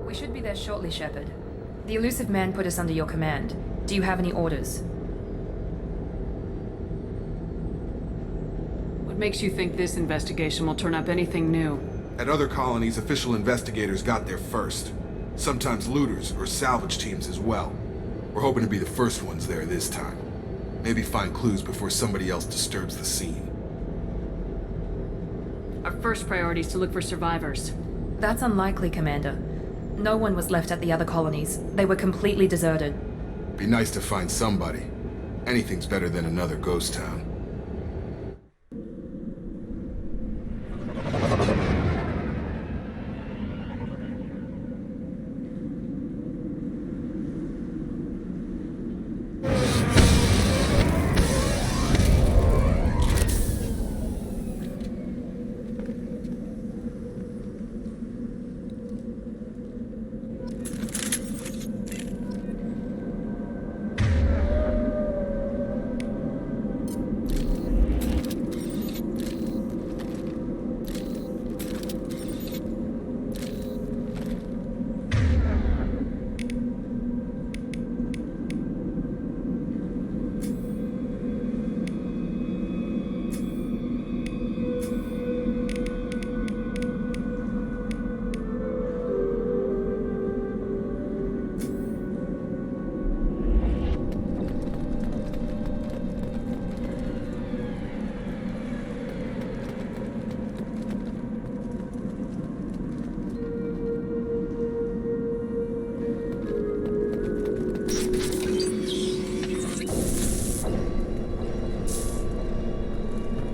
We should be there shortly, Shepard. The elusive man put us under your command. Do you have any orders? What makes you think this investigation will turn up anything new? At other colonies, official investigators got there first. Sometimes looters or salvage teams as well. We're hoping to be the first ones there this time. Maybe find clues before somebody else disturbs the scene. Our first priority is to look for survivors. That's unlikely, Commander. No one was left at the other colonies. They were completely deserted. Be nice to find somebody. Anything's better than another ghost town.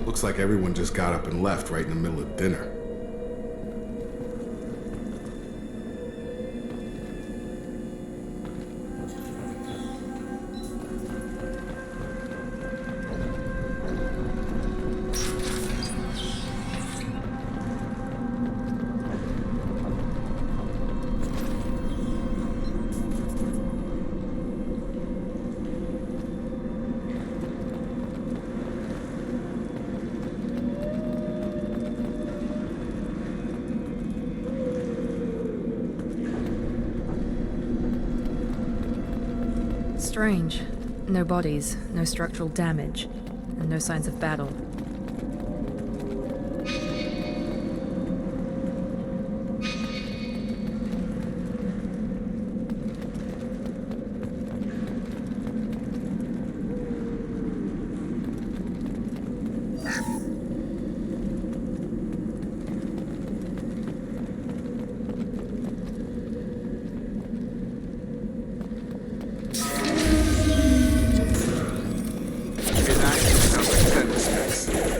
Looks like everyone just got up and left right in the middle of dinner. Strange. No bodies, no structural damage, and no signs of battle.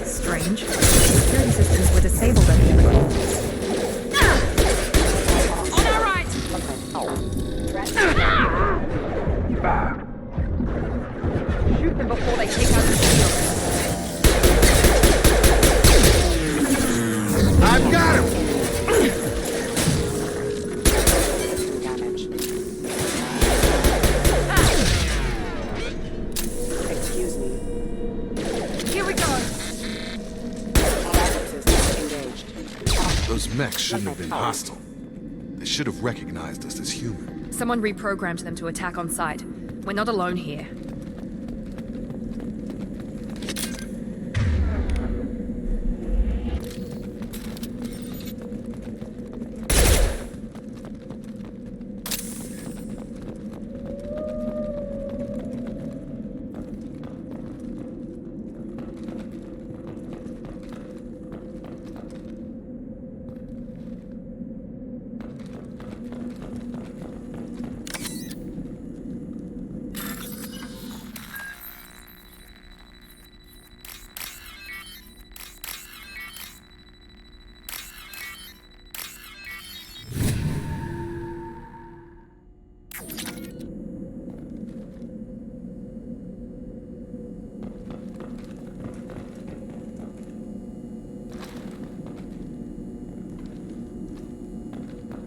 Strange. Security systems were disabled at the end. On our right! Shoot them before they take out the shield. I've got him! Excuse me. Here we go! Those mechs shouldn't have been hostile. They should have recognized us as human. Someone reprogrammed them to attack on sight. We're not alone here.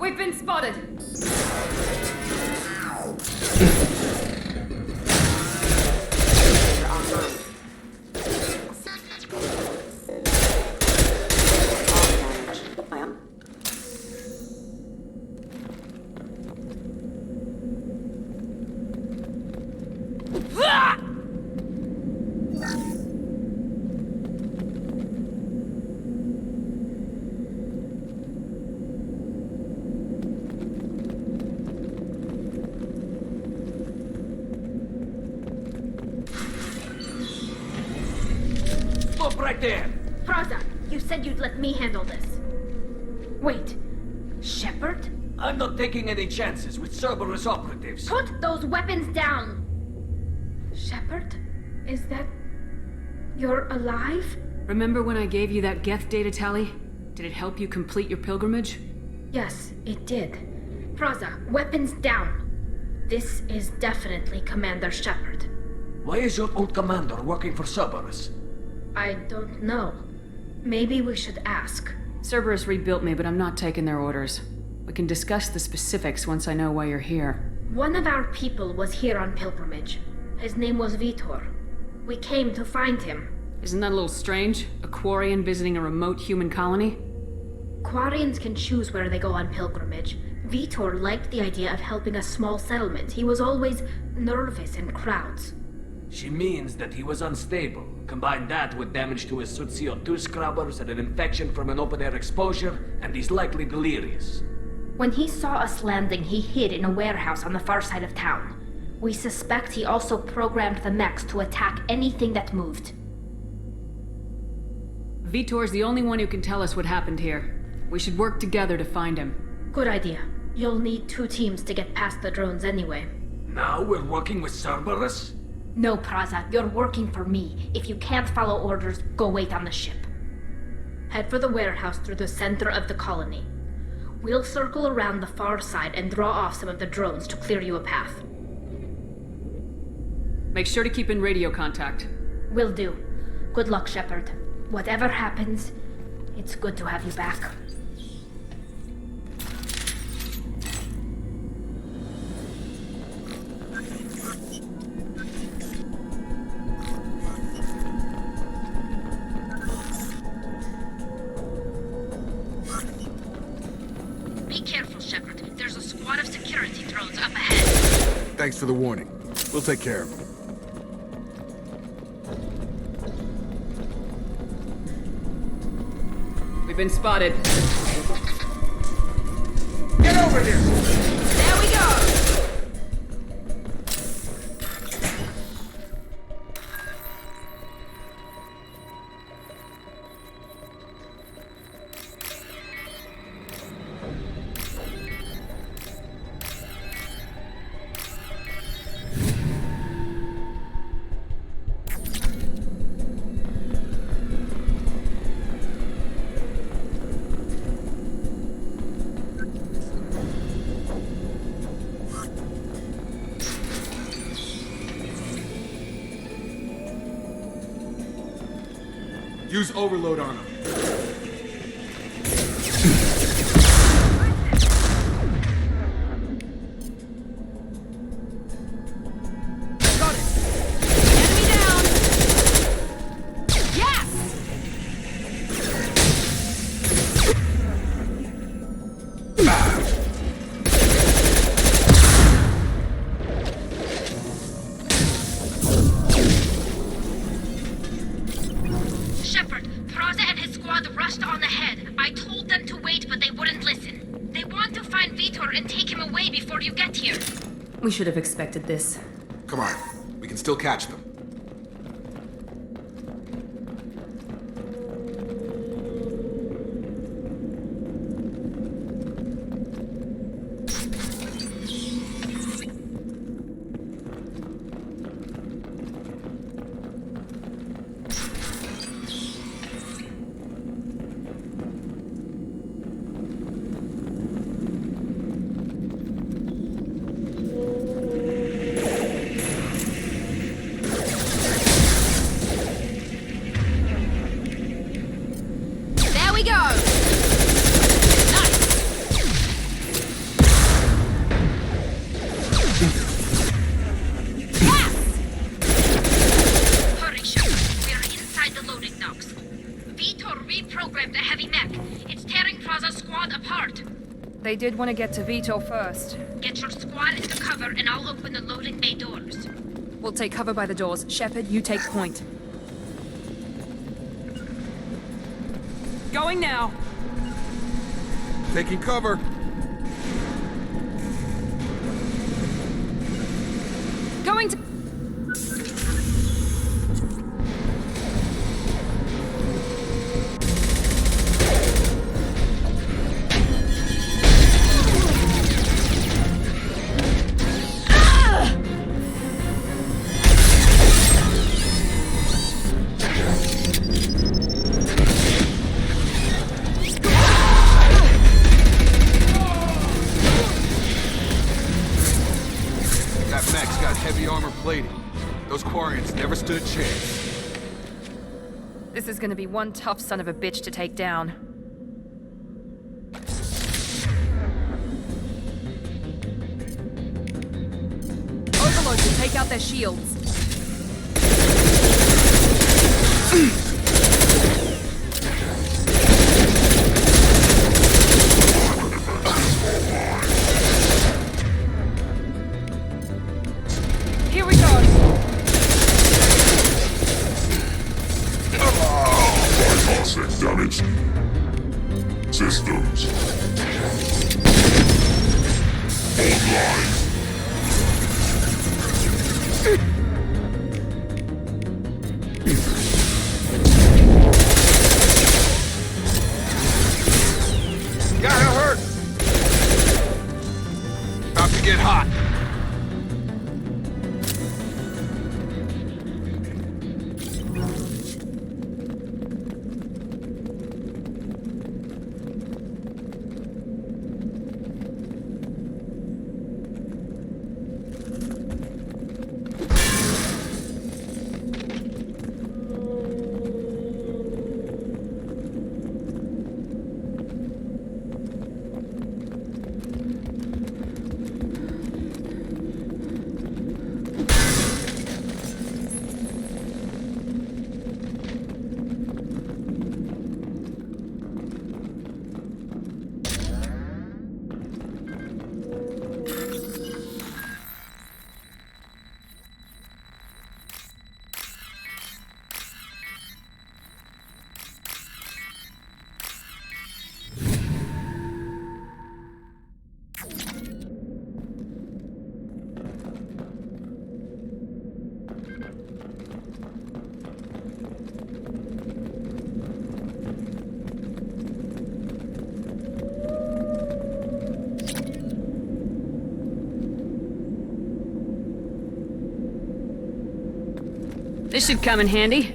We've been spotted! Stop right there! Fraza, you said you'd let me handle this. Wait, Shepard? I'm not taking any chances with Cerberus operatives. Put those weapons down! Shepard? Is that... You're alive? Remember when I gave you that Geth data tally? Did it help you complete your pilgrimage? Yes, it did. Fraza, weapons down! This is definitely Commander Shepard. Why is your old commander working for Cerberus? I don't know. Maybe we should ask. Cerberus rebuilt me, but I'm not taking their orders. We can discuss the specifics once I know why you're here. One of our people was here on pilgrimage. His name was Vitor. We came to find him. Isn't that a little strange? A Quarian visiting a remote human colony? Quarians can choose where they go on pilgrimage. Vitor liked the idea of helping a small settlement. He was always nervous in crowds. She means that he was unstable. Combine that with damage to his suit CO2 scrubbers and an infection from an open-air exposure, and he's likely delirious. When he saw us landing, he hid in a warehouse on the far side of town. We suspect he also programmed the mechs to attack anything that moved. Vitor's the only one who can tell us what happened here. We should work together to find him. Good idea. You'll need 2 teams to get past the drones anyway. Now we're working with Cerberus? No, Praza, you're working for me. If you can't follow orders, go wait on the ship. Head for the warehouse through the center of the colony. We'll circle around the far side and draw off some of the drones to clear you a path. Make sure to keep in radio contact. Will do. Good luck, Shepard. Whatever happens, it's good to have you back. Be careful, Shepard. There's a squad of security drones up ahead. Thanks for the warning. We'll take care of him. We've been spotted. Get over here! There we go! Use overload on him. Got it! Enemy down! Yes! Shepard, Praza and his squad rushed on ahead. I told them to wait, but they wouldn't listen. They want to find Vitor and take him away before you get here. We should have expected this. Come on. We can still catch them. They did want to get to Vitor first. Get your squad into cover and I'll open the loading bay doors. We'll take cover by the doors. Shepard, you take point. Going now! Taking cover. Going to... Those Quarians never stood a chance. This is gonna be one tough son of a bitch to take down. Overload will take out their shields. Here we go. Bypassing damage. Systems. Online. Gotta hurt! About to get hot. This should come in handy.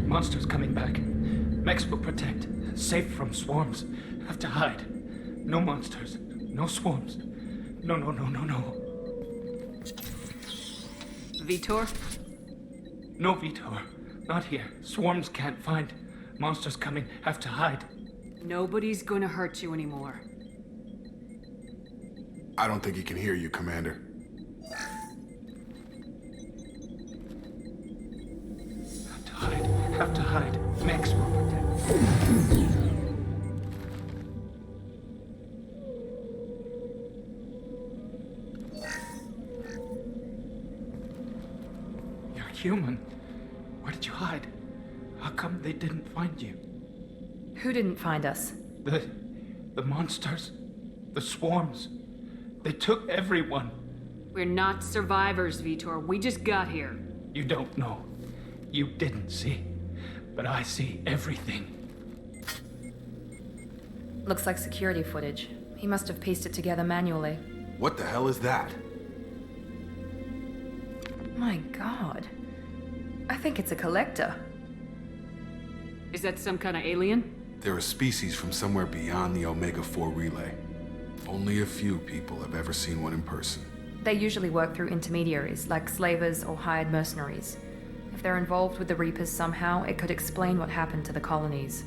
Monsters coming back. Mechs will protect. Safe from swarms. Have to hide. No monsters. No swarms. No. Vitor? No, Vitor. Not here. Swarms can't find. Monsters coming. Have to hide. Nobody's gonna hurt you anymore. I don't think he can hear you, Commander. Have to hide. Have to hide. Mechs will protect. You're human. Where did you hide? How come they didn't find you? Who didn't find us? The monsters. The swarms. They took everyone. We're not survivors, Vitor. We just got here. You don't know. You didn't see. But I see everything. Looks like security footage. He must have pieced it together manually. What the hell is that? My god. I think it's a collector. Is that some kind of alien? They're a species from somewhere beyond the Omega-4 relay. Only a few people have ever seen one in person. They usually work through intermediaries, like slavers or hired mercenaries. If they're involved with the Reapers somehow, it could explain what happened to the colonies.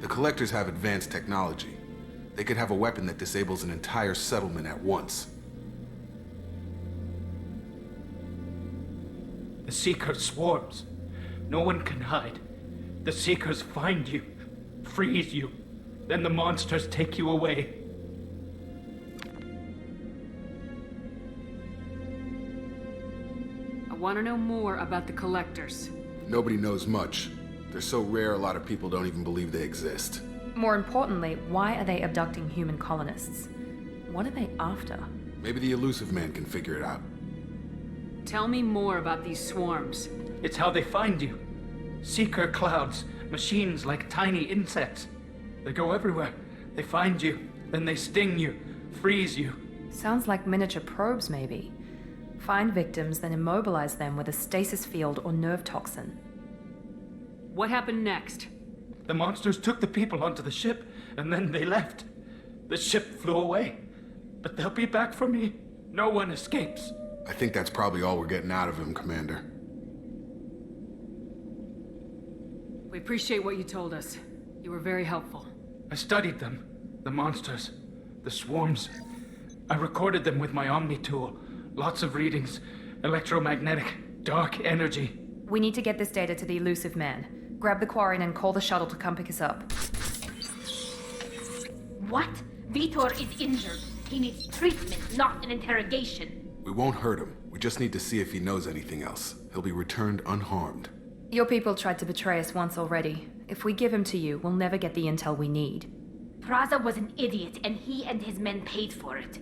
The Collectors have advanced technology. They could have a weapon that disables an entire settlement at once. The Seeker swarms. No one can hide. The Seekers find you, freeze you, then the monsters take you away. I want to know more about the Collectors. Nobody knows much. They're so rare, a lot of people don't even believe they exist. More importantly, why are they abducting human colonists? What are they after? Maybe the elusive man can figure it out. Tell me more about these swarms. It's how they find you. Seeker clouds, machines like tiny insects. They go everywhere. They find you, then they sting you, freeze you. Sounds like miniature probes, maybe. Find victims, then immobilize them with a stasis field or nerve toxin. What happened next? The monsters took the people onto the ship, and then they left. The ship flew away. But they'll be back for me. No one escapes. I think that's probably all we're getting out of him, Commander. We appreciate what you told us. You were very helpful. I studied them. The monsters. The swarms. I recorded them with my Omni tool. Lots of readings. Electromagnetic. Dark energy. We need to get this data to the elusive man. Grab the Quarian and call the shuttle to come pick us up. What? Vitor is injured. He needs treatment, not an interrogation. We won't hurt him. We just need to see if he knows anything else. He'll be returned unharmed. Your people tried to betray us once already. If we give him to you, we'll never get the intel we need. Praza was an idiot, and he and his men paid for it.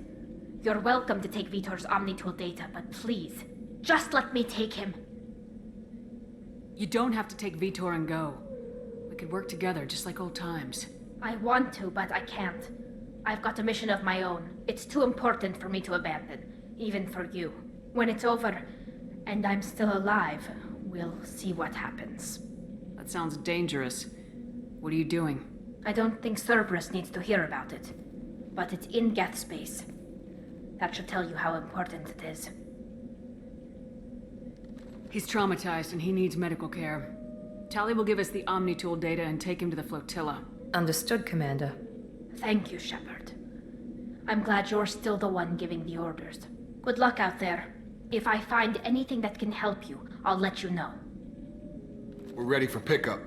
You're welcome to take Vitor's Omnitool data, but please, just let me take him. You don't have to take Vitor and go. We could work together, just like old times. I want to, but I can't. I've got a mission of my own. It's too important for me to abandon, even for you. When it's over, and I'm still alive, we'll see what happens. That sounds dangerous. What are you doing? I don't think Cerberus needs to hear about it, but it's in Geth space. That should tell you how important it is. He's traumatized and he needs medical care. Tally will give us the Omnitool data and take him to the flotilla. Understood, Commander. Thank you, Shepard. I'm glad you're still the one giving the orders. Good luck out there. If I find anything that can help you, I'll let you know. We're ready for pickup.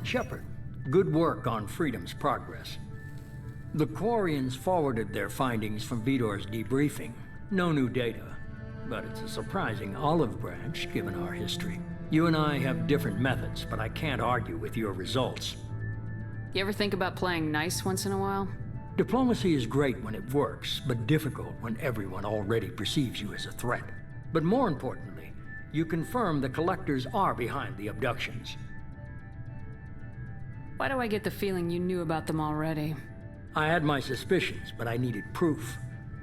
Shepard, good work on Freedom's progress. The Quarians forwarded their findings from Vitor's debriefing. No new data, but it's a surprising olive branch given our history. You and I have different methods, but I can't argue with your results. You ever think about playing nice once in a while? Diplomacy is great when it works, but difficult when everyone already perceives you as a threat. But more importantly, you confirm the Collectors are behind the abductions. Why do I get the feeling you knew about them already? I had my suspicions, but I needed proof.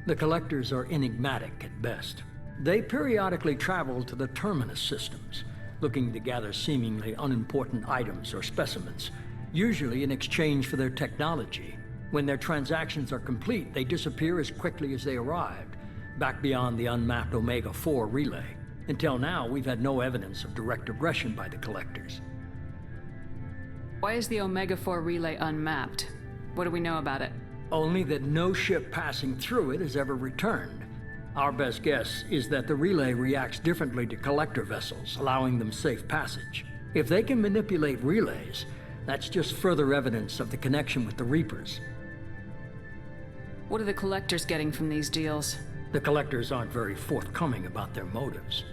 The Collectors are enigmatic at best. They periodically travel to the Terminus systems, looking to gather seemingly unimportant items or specimens, usually in exchange for their technology. When their transactions are complete, they disappear as quickly as they arrived, back beyond the unmapped Omega-4 relay. Until now, we've had no evidence of direct aggression by the Collectors. Why is the Omega-4 relay unmapped? What do we know about it? Only that no ship passing through it has ever returned. Our best guess is that the relay reacts differently to Collector vessels, allowing them safe passage. If they can manipulate relays, that's just further evidence of the connection with the Reapers. What are the Collectors getting from these deals? The Collectors aren't very forthcoming about their motives.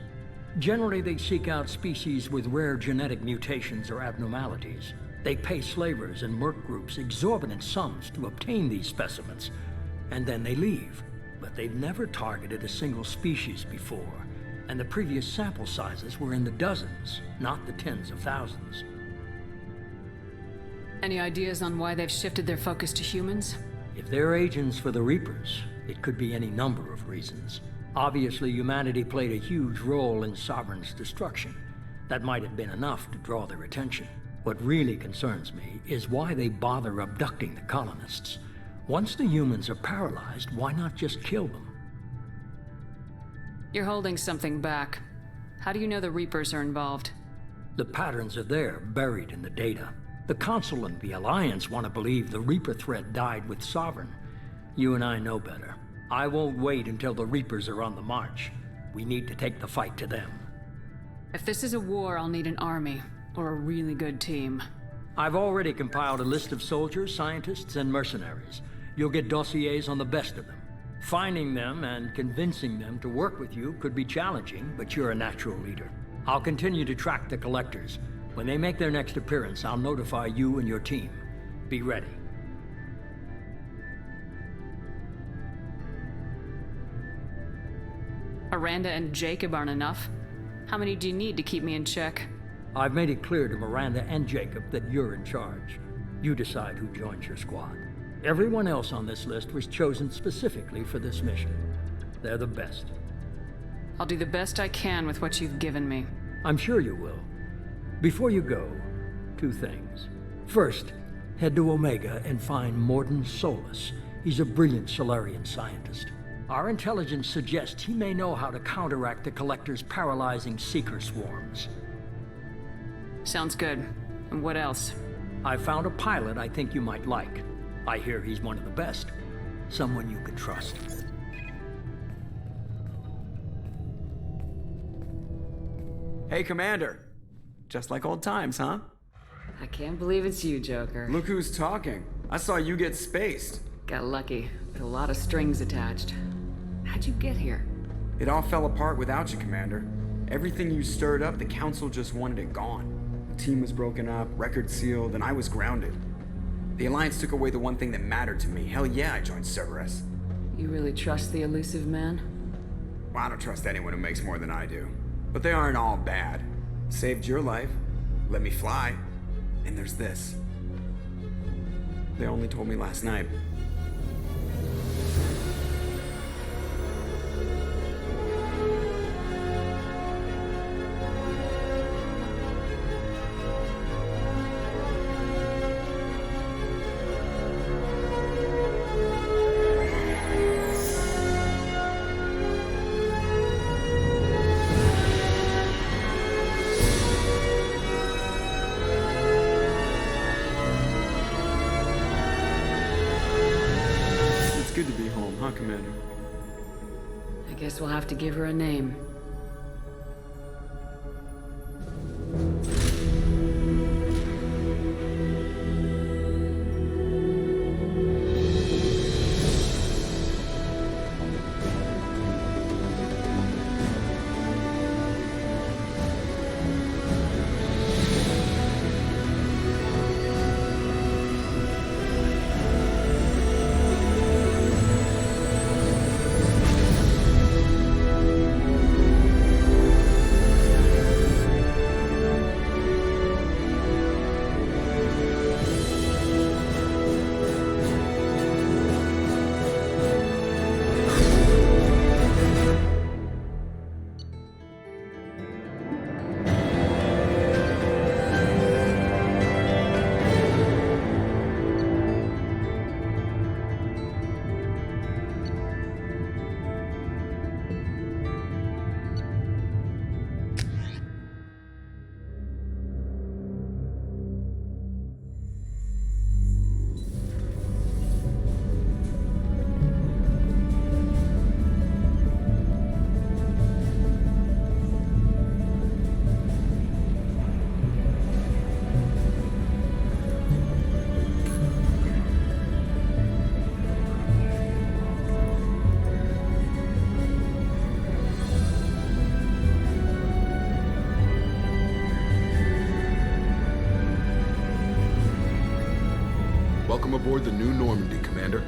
Generally, they seek out species with rare genetic mutations or abnormalities. They pay slavers and merc groups exorbitant sums to obtain these specimens, and then they leave. But they've never targeted a single species before, and the previous sample sizes were in the dozens, not the tens of thousands. Any ideas on why they've shifted their focus to humans? If they're agents for the Reapers, it could be any number of reasons. Obviously, humanity played a huge role in Sovereign's destruction. That might have been enough to draw their attention. What really concerns me is why they bother abducting the colonists. Once the humans are paralyzed, why not just kill them? You're holding something back. How do you know the Reapers are involved? The patterns are there, buried in the data. The Council and the Alliance want to believe the Reaper threat died with Sovereign. You and I know better. I won't wait until the Reapers are on the march. We need to take the fight to them. If this is a war, I'll need an army, or a really good team. I've already compiled a list of soldiers, scientists, and mercenaries. You'll get dossiers on the best of them. Finding them and convincing them to work with you could be challenging, but you're a natural leader. I'll continue to track the Collectors. When they make their next appearance, I'll notify you and your team. Be ready. Miranda and Jacob aren't enough. How many do you need to keep me in check? I've made it clear to Miranda and Jacob that you're in charge. You decide who joins your squad. Everyone else on this list was chosen specifically for this mission. They're the best. I'll do the best I can with what you've given me. I'm sure you will. Before you go, 2 things. First, head to Omega and find Mordin Solus. He's a brilliant Solarian scientist. Our intelligence suggests he may know how to counteract the Collector's paralyzing Seeker swarms. Sounds good. And what else? I found a pilot I think you might like. I hear he's one of the best. Someone you can trust. Hey, Commander. Just like old times, huh? I can't believe it's you, Joker. Look who's talking. I saw you get spaced. Got lucky, with a lot of strings attached. How'd you get here? It all fell apart without you, Commander. Everything you stirred up, the Council just wanted it gone. The team was broken up, record sealed, and I was grounded. The Alliance took away the one thing that mattered to me. Hell yeah, I joined Cerberus. You really trust the elusive man? Well, I don't trust anyone who makes more than I do. But they aren't all bad. Saved your life, let me fly, and there's this. They only told me last night. Commander. I guess we'll have to give her a name. Welcome aboard the New Normandy, Commander.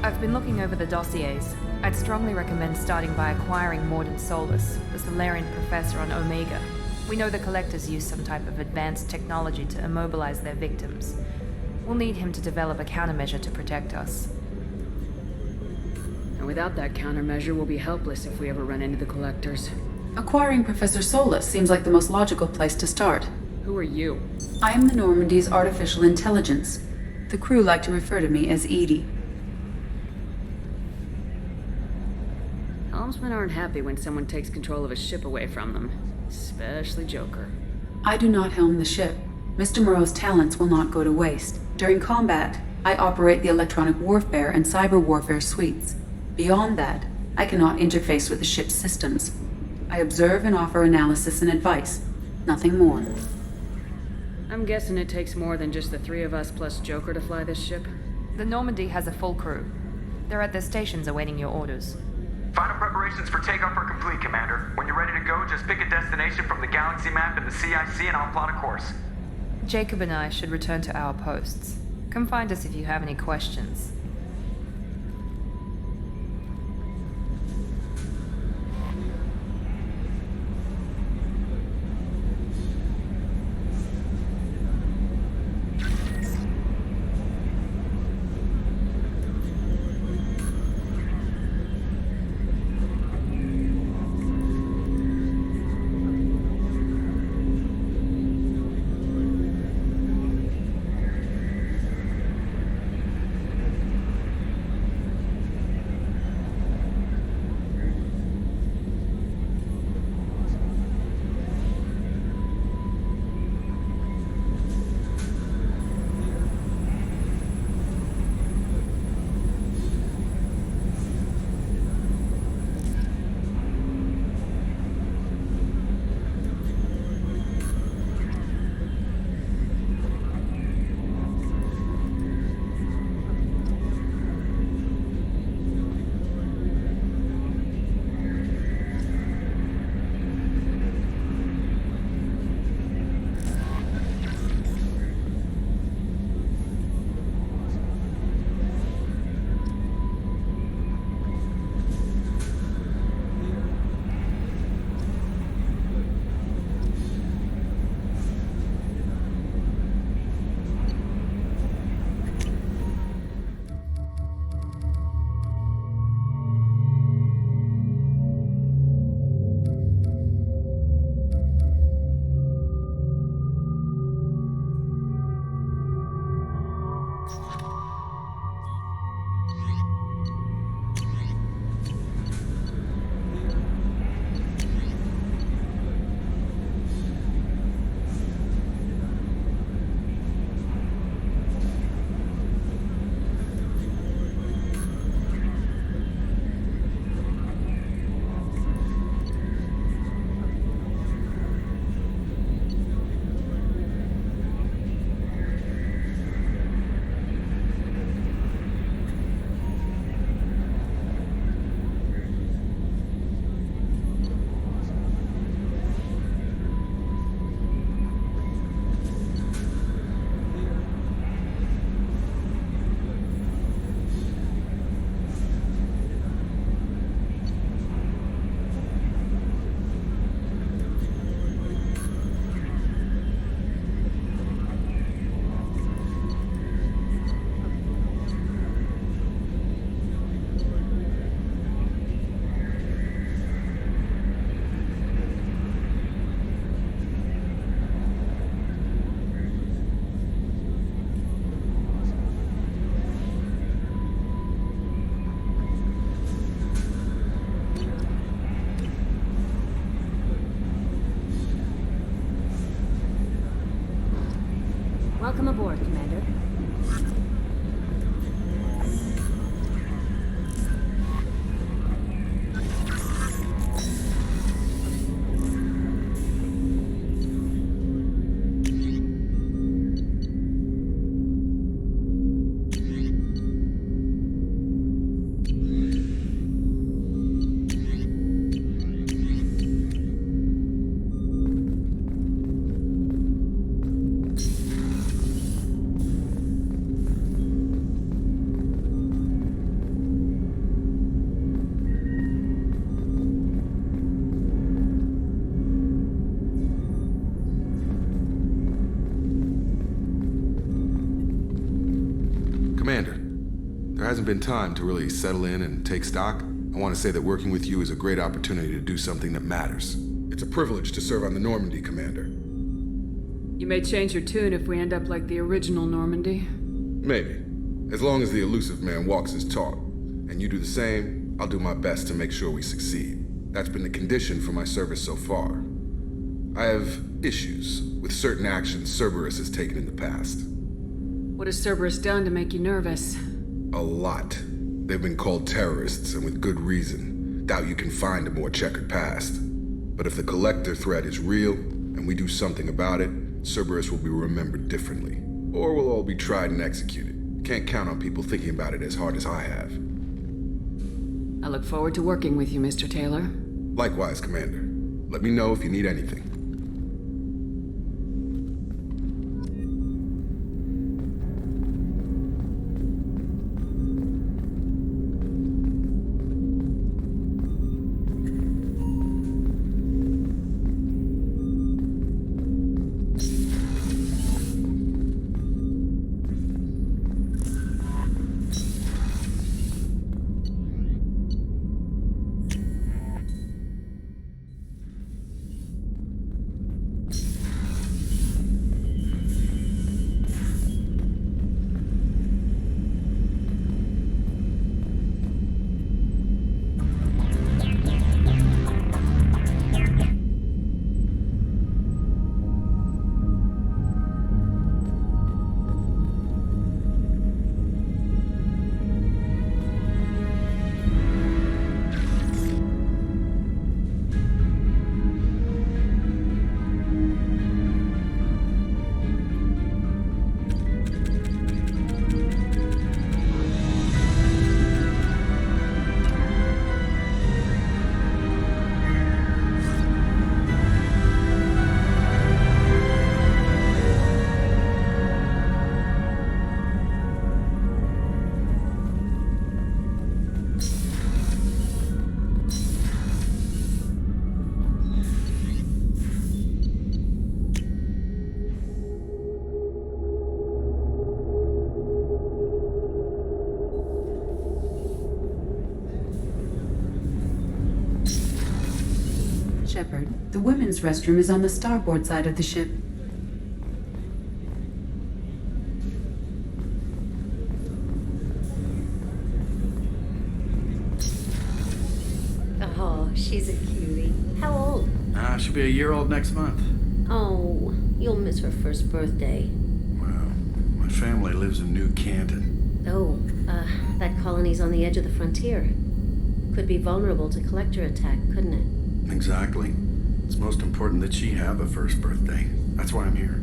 I've been looking over the dossiers. I'd strongly recommend starting by acquiring Mordin Solus, the Solarian professor on Omega. We know the Collectors use some type of advanced technology to immobilize their victims. We'll need him to develop a countermeasure to protect us. And without that countermeasure, we'll be helpless if we ever run into the Collectors. Acquiring Professor Solus seems like the most logical place to start. Who are you? I am the Normandy's artificial intelligence. The crew like to refer to me as Edie. Most men aren't happy when someone takes control of a ship away from them. Especially Joker. I do not helm the ship. Mr. Moreau's talents will not go to waste. During combat, I operate the electronic warfare and cyber warfare suites. Beyond that, I cannot interface with the ship's systems. I observe and offer analysis and advice. Nothing more. I'm guessing it takes more than just the three of us plus Joker to fly this ship? The Normandy has a full crew. They're at their stations awaiting your orders. Final preparations for takeoff are complete, Commander. When you're ready to go, just pick a destination from the galaxy map and the CIC and I'll plot a course. Jacob and I should return to our posts. Come find us if you have any questions. Welcome aboard, Commander. Commander, there hasn't been time to really settle in and take stock. I want to say that working with you is a great opportunity to do something that matters. It's a privilege to serve on the Normandy, Commander. You may change your tune if we end up like the original Normandy. Maybe. As long as the elusive man walks his talk, and you do the same, I'll do my best to make sure we succeed. That's been the condition for my service so far. I have issues with certain actions Cerberus has taken in the past. What has Cerberus done to make you nervous? A lot. They've been called terrorists, and with good reason. Doubt you can find a more checkered past. But if the Collector threat is real, and we do something about it, Cerberus will be remembered differently. Or we'll all be tried and executed. Can't count on people thinking about it as hard as I have. I look forward to working with you, Mr. Taylor. Likewise, Commander. Let me know if you need anything. Shepard, the women's restroom is on the starboard side of the ship. Oh, she's a cutie. How old? She'll be a year old next month. Oh, you'll miss her first birthday. Well, my family lives in New Canton. Oh, that colony's on the edge of the frontier. Could be vulnerable to collector attack, couldn't it? Exactly. It's most important that she have a first birthday. That's why I'm here.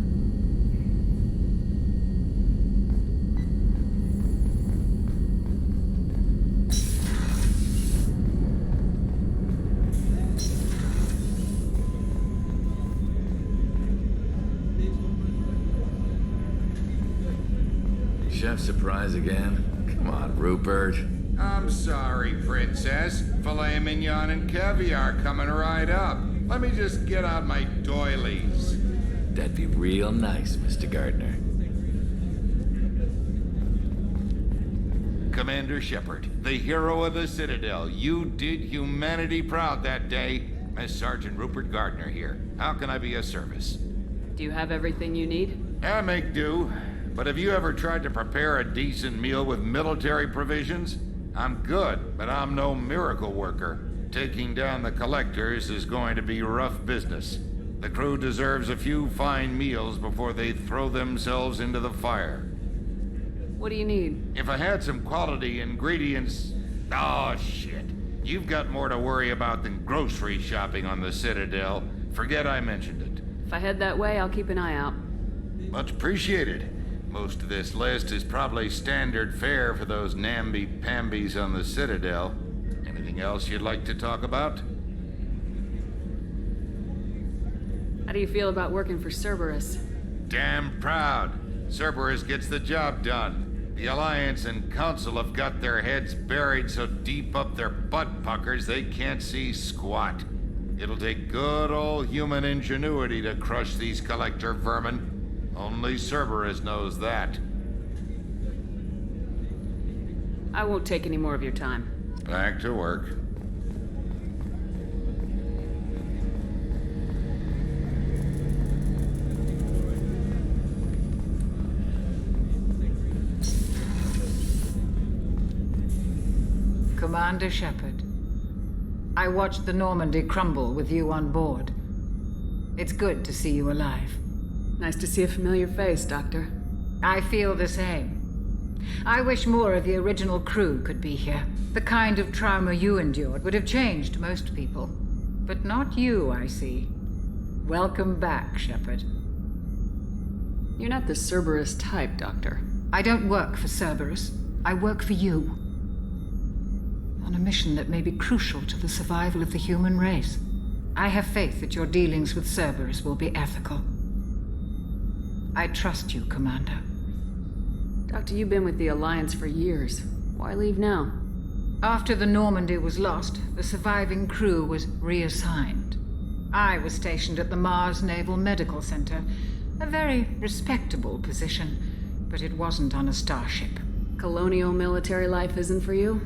Chef surprise again? Come on, Rupert. I'm sorry, Princess. Filet mignon and caviar coming right up. Let me just get out my doilies. That'd be real nice, Mr. Gardner. Commander Shepard, the hero of the Citadel. You did humanity proud that day. Miss Sergeant Rupert Gardner here. How can I be of service? Do you have everything you need? I make do. But have you ever tried to prepare a decent meal with military provisions? I'm good, but I'm no miracle worker. Taking down the collectors is going to be rough business. The crew deserves a few fine meals before they throw themselves into the fire. What do you need? If I had some quality ingredients... Oh, shit. You've got more to worry about than grocery shopping on the Citadel. Forget I mentioned it. If I head that way, I'll keep an eye out. Much appreciated. Most of this list is probably standard fare for those namby-pambies on the Citadel. Anything else you'd like to talk about? How do you feel about working for Cerberus? Damn proud. Cerberus gets the job done. The Alliance and Council have got their heads buried so deep up their butt puckers they can't see squat. It'll take good old human ingenuity to crush these collector vermin. Only Cerberus knows that. I won't take any more of your time. Back to work. Commander Shepard. I watched the Normandy crumble with you on board. It's good to see you alive. Nice to see a familiar face, Doctor. I feel the same. I wish more of the original crew could be here. The kind of trauma you endured would have changed most people. But not you, I see. Welcome back, Shepard. You're not the Cerberus type, Doctor. I don't work for Cerberus. I work for you. On a mission that may be crucial to the survival of the human race. I have faith that your dealings with Cerberus will be ethical. I trust you, Commander. Doctor, you've been with the Alliance for years. Why leave now? After the Normandy was lost, the surviving crew was reassigned. I was stationed at the Mars Naval Medical Center, a very respectable position, but it wasn't on a starship. Colonial military life isn't for you?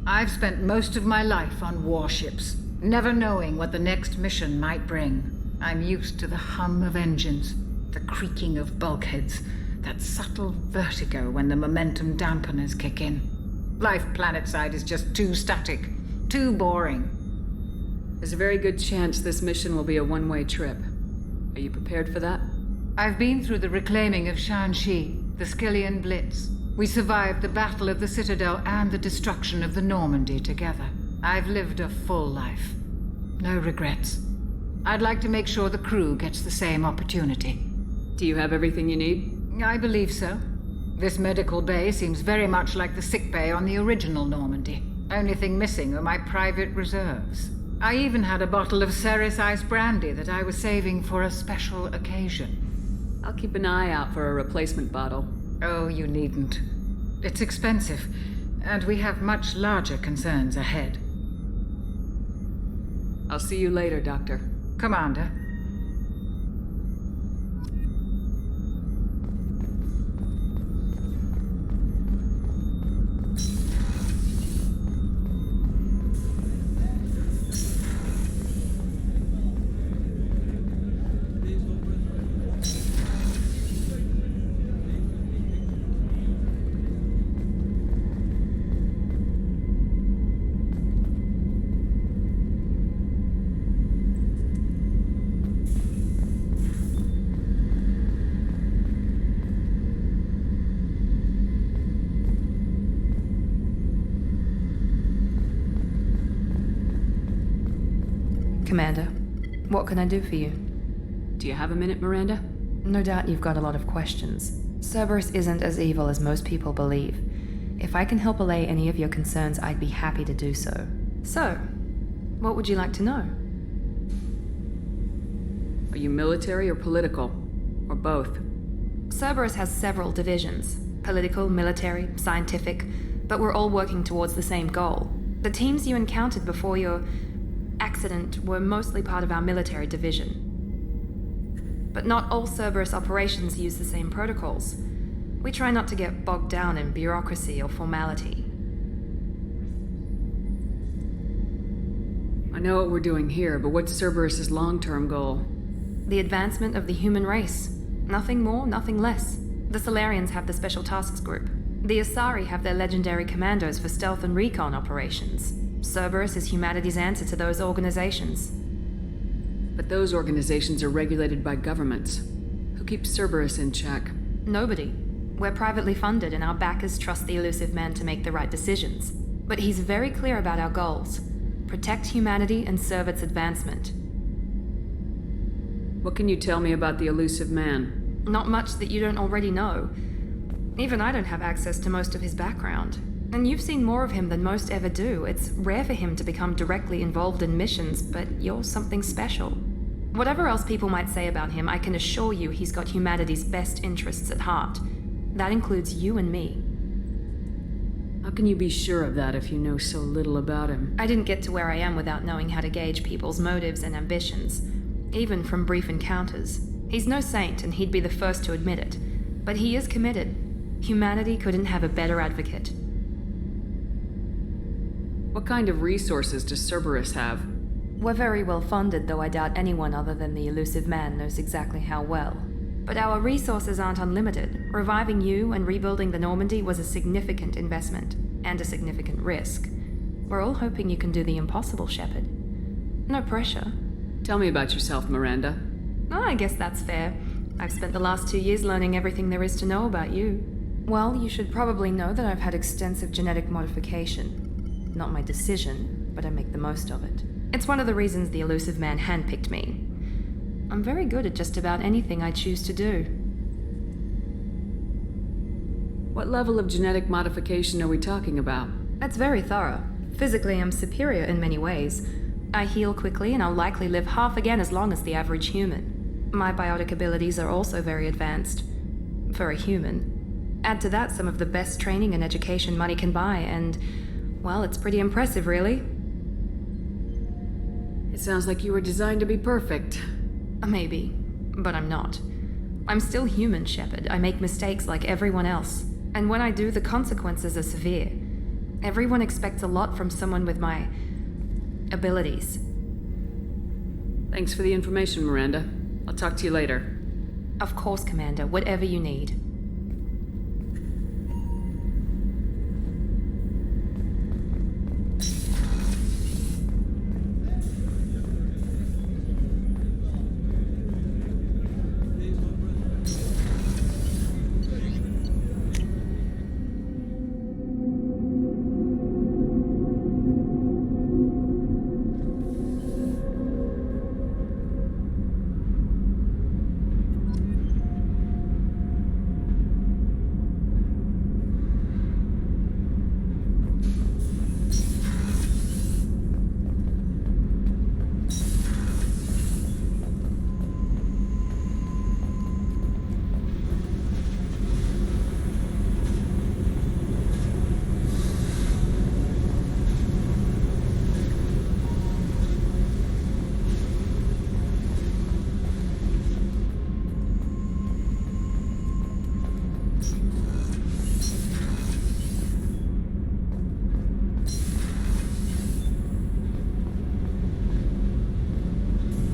I've spent most of my life on warships, never knowing what the next mission might bring. I'm used to the hum of engines, the creaking of bulkheads, that subtle vertigo when the momentum dampeners kick in. Life planetside is just too static, too boring. There's a very good chance this mission will be a one-way trip. Are you prepared for that? I've been through the reclaiming of Shanxi, the Skillian Blitz. We survived the Battle of the Citadel and the destruction of the Normandy together. I've lived a full life. No regrets. I'd like to make sure the crew gets the same opportunity. Do you have everything you need? I believe so. This medical bay seems very much like the sick bay on the original Normandy. Only thing missing are my private reserves. I even had a bottle of Ceres Ice brandy that I was saving for a special occasion. I'll keep an eye out for a replacement bottle. Oh, you needn't. It's expensive, and we have much larger concerns ahead. I'll see you later, Doctor. Commander. Commander, what can I do for you? Do you have a minute, Miranda? No doubt you've got a lot of questions. Cerberus isn't as evil as most people believe. If I can help allay any of your concerns, I'd be happy to do so. So, what would you like to know? Are you military or political? Or both? Cerberus has several divisions. Political, military, scientific, but we're all working towards the same goal. The teams you encountered before your accident were mostly part of our military division. But not all Cerberus operations use the same protocols. We try not to get bogged down in bureaucracy or formality. I know what we're doing here, but what's Cerberus's long-term goal? The advancement of the human race. Nothing more, nothing less. The Solarians have the Special Tasks Group. The Asari have their legendary commandos for stealth and recon operations. Cerberus is humanity's answer to those organizations. But those organizations are regulated by governments. Who keeps Cerberus in check? Nobody. We're privately funded and our backers trust the elusive man to make the right decisions. But he's very clear about our goals. Protect humanity and serve its advancement. What can you tell me about the elusive man? Not much that you don't already know. Even I don't have access to most of his background. And you've seen more of him than most ever do. It's rare for him to become directly involved in missions, but you're something special. Whatever else people might say about him, I can assure you he's got humanity's best interests at heart. That includes you and me. How can you be sure of that if you know so little about him? I didn't get to where I am without knowing how to gauge people's motives and ambitions, even from brief encounters. He's no saint, and he'd be the first to admit it. But he is committed. Humanity couldn't have a better advocate. What kind of resources does Cerberus have? We're very well funded, though I doubt anyone other than the elusive man knows exactly how well. But our resources aren't unlimited. Reviving you and rebuilding the Normandy was a significant investment, and a significant risk. We're all hoping you can do the impossible, Shepard. No pressure. Tell me about yourself, Miranda. Oh, I guess that's fair. I've spent the last 2 years learning everything there is to know about you. Well, you should probably know that I've had extensive genetic modification. Not my decision, but I make the most of it. It's one of the reasons the elusive man handpicked me. I'm very good at just about anything I choose to do. What level of genetic modification are we talking about? That's very thorough. Physically, I'm superior in many ways. I heal quickly, and I'll likely live half again as long as the average human. My biotic abilities are also very advanced. For a human. Add to that some of the best training and education money can buy, and, well, it's pretty impressive, really. It sounds like you were designed to be perfect. Maybe, but I'm not. I'm still human, Shepard. I make mistakes like everyone else. And when I do, the consequences are severe. Everyone expects a lot from someone with my abilities. Thanks for the information, Miranda. I'll talk to you later. Of course, Commander. Whatever you need.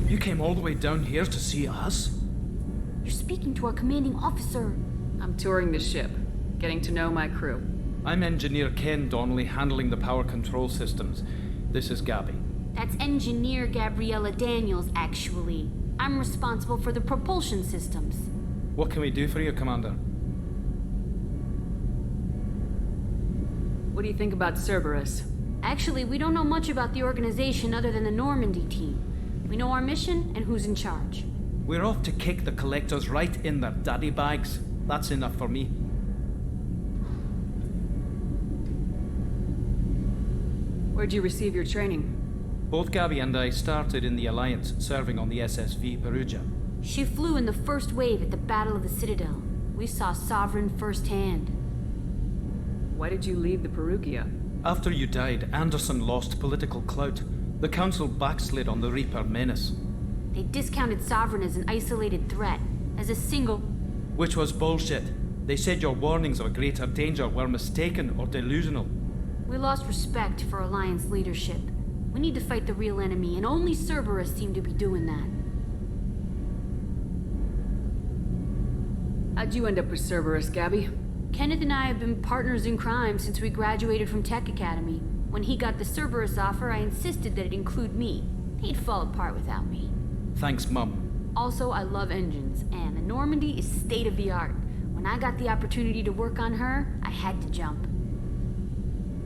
You came all the way down here to see us? You're speaking to our commanding officer. I'm touring the ship, getting to know my crew. I'm Engineer Ken Donnelly, handling the power control systems. This is Gabby. That's Engineer Gabriella Daniels, actually. I'm responsible for the propulsion systems. What can we do for you, Commander? What do you think about Cerberus? Actually, we don't know much about the organization other than the Normandy team. We know our mission and who's in charge. We're off to kick the collectors right in their daddy bags. That's enough for me. Where'd you receive your training? Both Gabby and I started in the Alliance, serving on the SSV Perugia. She flew in the first wave at the Battle of the Citadel. We saw Sovereign firsthand. Why did you leave the Perugia? After you died, Anderson lost political clout. The Council backslid on the Reaper menace. They discounted Sovereign as an isolated threat, as a single... Which was bullshit. They said your warnings of a greater danger were mistaken or delusional. We lost respect for Alliance leadership. We need to fight the real enemy, and only Cerberus seemed to be doing that. How'd you end up with Cerberus, Gabby? Kenneth and I have been partners in crime since we graduated from Tech Academy. When he got the Cerberus offer, I insisted that it include me. He'd fall apart without me. Thanks, Mum. Also, I love engines, and the Normandy is state-of-the-art. When I got the opportunity to work on her, I had to jump.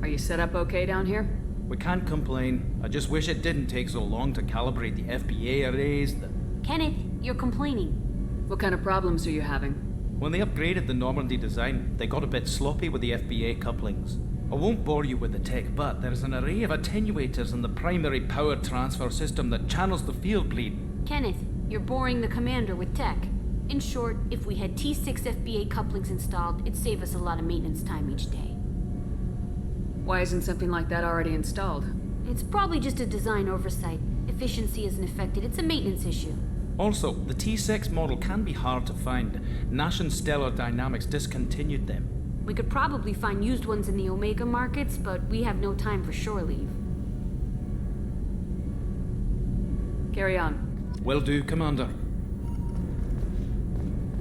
Are you set up okay down here? We can't complain. I just wish it didn't take so long to calibrate the FBA arrays. Kenneth, you're complaining. What kind of problems are you having? When they upgraded the Normandy design, they got a bit sloppy with the FBA couplings. I won't bore you with the tech, but there's an array of attenuators in the primary power transfer system that channels the field bleed. Kenneth, you're boring the commander with tech. In short, if we had T6 FBA couplings installed, it'd save us a lot of maintenance time each day. Why isn't something like that already installed? It's probably just a design oversight. Efficiency isn't affected, it's a maintenance issue. Also, the T6 model can be hard to find. Nash and Stellar Dynamics discontinued them. We could probably find used ones in the Omega markets, but we have no time for shore leave. Carry on. Will do, Commander.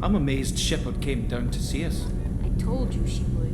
I'm amazed Shepard came down to see us. I told you she would.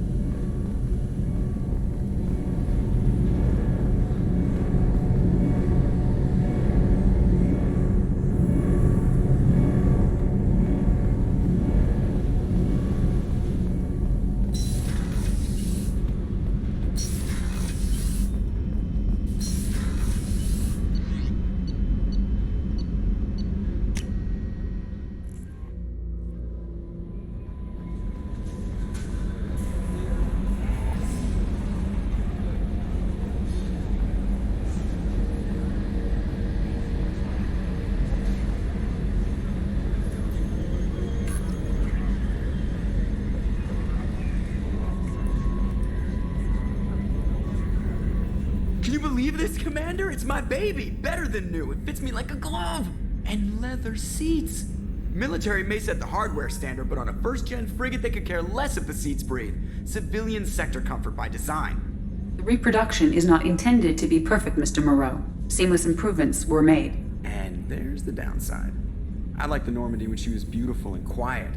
believe this, Commander? It's my baby. Better than new. It fits me like a glove. And leather seats. Military may set the hardware standard, but on a first-gen frigate, they could care less if the seats breathe. Civilian sector comfort by design. The reproduction is not intended to be perfect, Mr. Moreau. Seamless improvements were made. And there's the downside. I liked the Normandy when she was beautiful and quiet.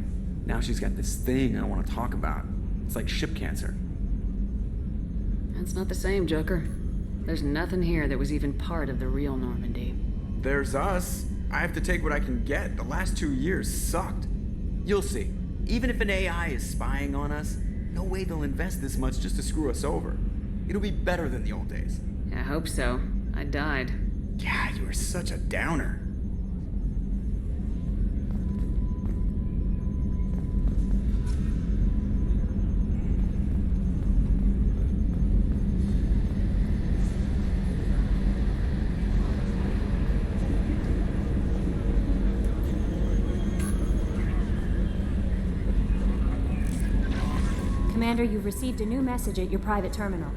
Now she's got this thing I don't want to talk about. It's like ship cancer. That's not the same, Joker. There's nothing here that was even part of the real Normandy. There's us. I have to take what I can get. The last 2 years sucked. You'll see. Even if an AI is spying on us, no way they'll invest this much just to screw us over. It'll be better than the old days. I hope so. I died. Yeah, you were such a downer. Commander, you've received a new message at your private terminal.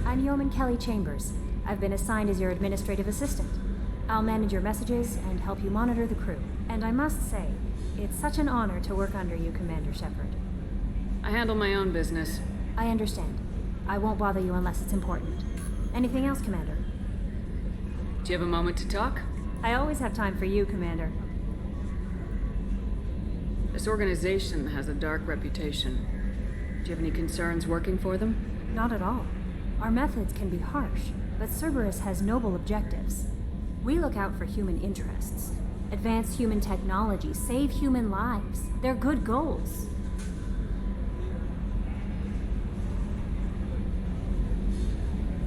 I'm Yeoman Kelly Chambers. I've been assigned as your administrative assistant. I'll manage your messages and help you monitor the crew. And I must say, it's such an honor to work under you, Commander Shepard. I handle my own business. I understand. I won't bother you unless it's important. Anything else, Commander? Do you have a moment to talk? I always have time for you, Commander. This organization has a dark reputation. Do you have any concerns working for them? Not at all. Our methods can be harsh, but Cerberus has noble objectives. We look out for human interests. Advance human technology, save human lives. They're good goals.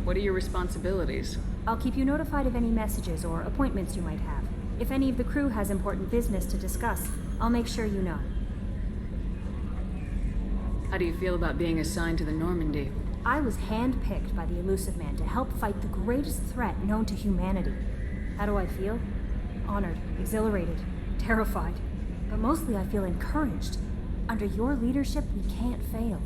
What are your responsibilities? I'll keep you notified of any messages or appointments you might have. If any of the crew has important business to discuss, I'll make sure you know. How do you feel about being assigned to the Normandy? I was handpicked by the Elusive Man to help fight the greatest threat known to humanity. How do I feel? Honored, exhilarated, terrified. But mostly I feel encouraged. Under your leadership, we can't fail.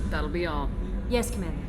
That'll be all. Yes, Commander.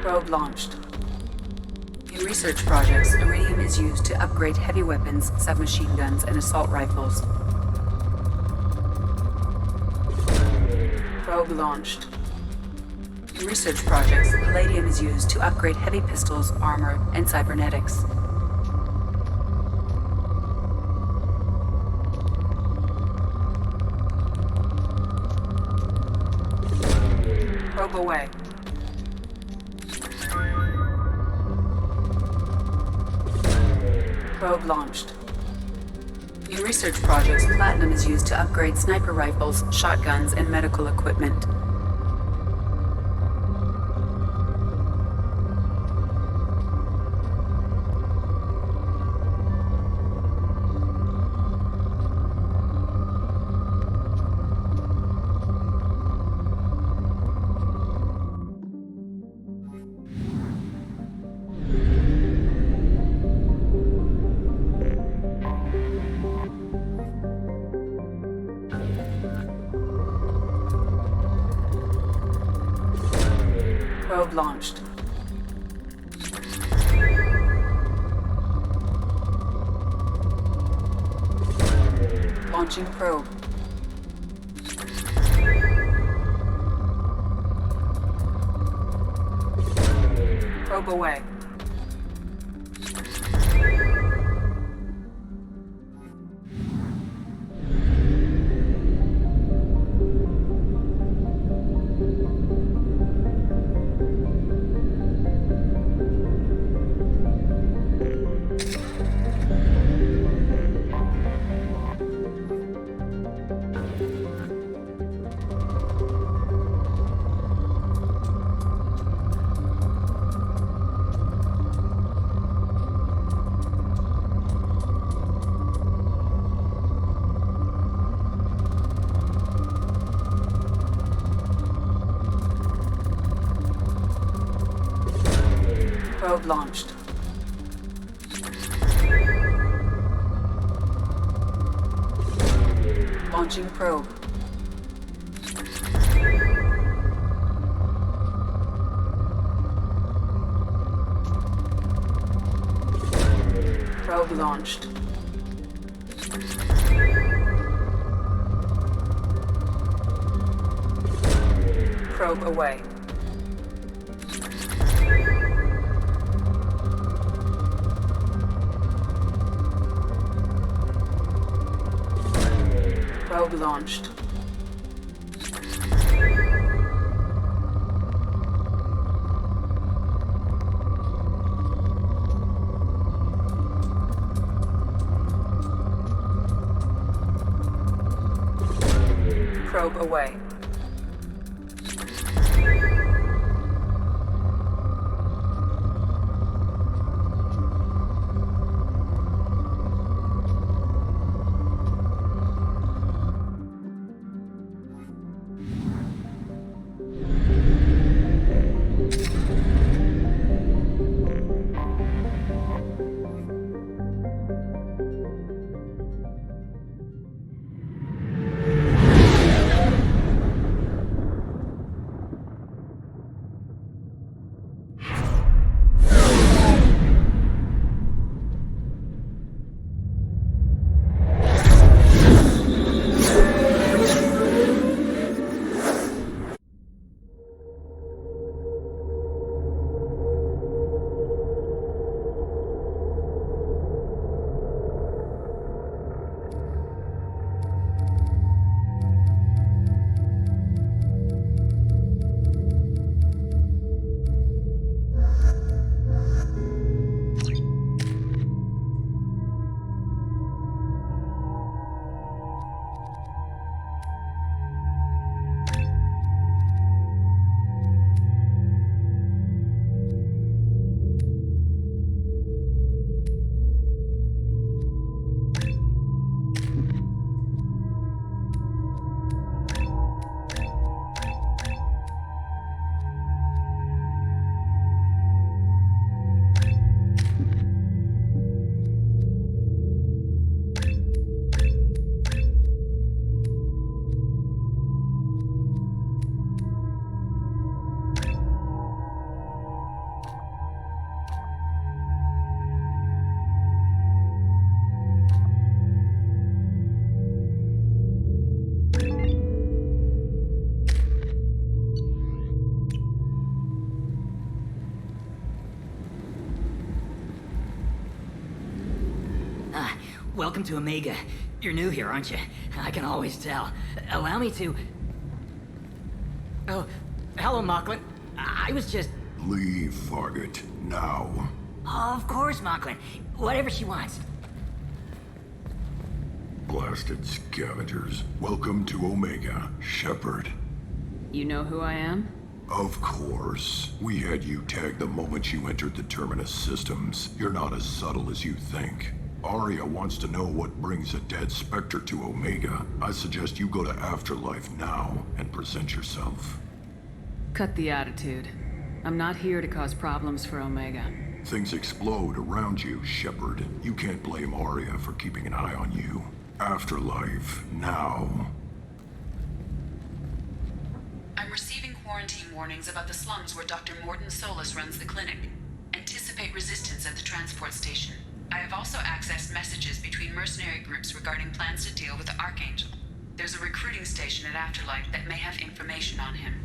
Probe launched. In research projects, iridium is used to upgrade heavy weapons, submachine guns, and assault rifles. Probe launched. In research projects, palladium is used to upgrade heavy pistols, armor, and cybernetics. Probe away. Probe launched. In research projects, platinum is used to upgrade sniper rifles, shotguns, and medical equipment. Probe launched. Launching probe. Probe away. Probe launched. Launching probe. Probe launched. Probe away. Probe launched. Probe away. Welcome to Omega. You're new here, aren't you? I can always tell. Allow me to... Oh, hello, Mocklin. I was just... Leave, Fargate, now. Of course, Mocklin. Whatever she wants. Blasted scavengers. Welcome to Omega, Shepard. You know who I am? Of course. We had you tagged the moment you entered the Terminus systems. You're not as subtle as you think. Aria wants to know what brings a dead Spectre to Omega. I suggest you go to Afterlife now and present yourself. Cut the attitude. I'm not here to cause problems for Omega. Things explode around you, Shepard. You can't blame Aria for keeping an eye on you. Afterlife, now. I'm receiving quarantine warnings about the slums where Dr. Mordin Solus runs the clinic. Anticipate resistance at the transport station. I have also accessed messages between mercenary groups regarding plans to deal with the Archangel. There's a recruiting station at Afterlife that may have information on him.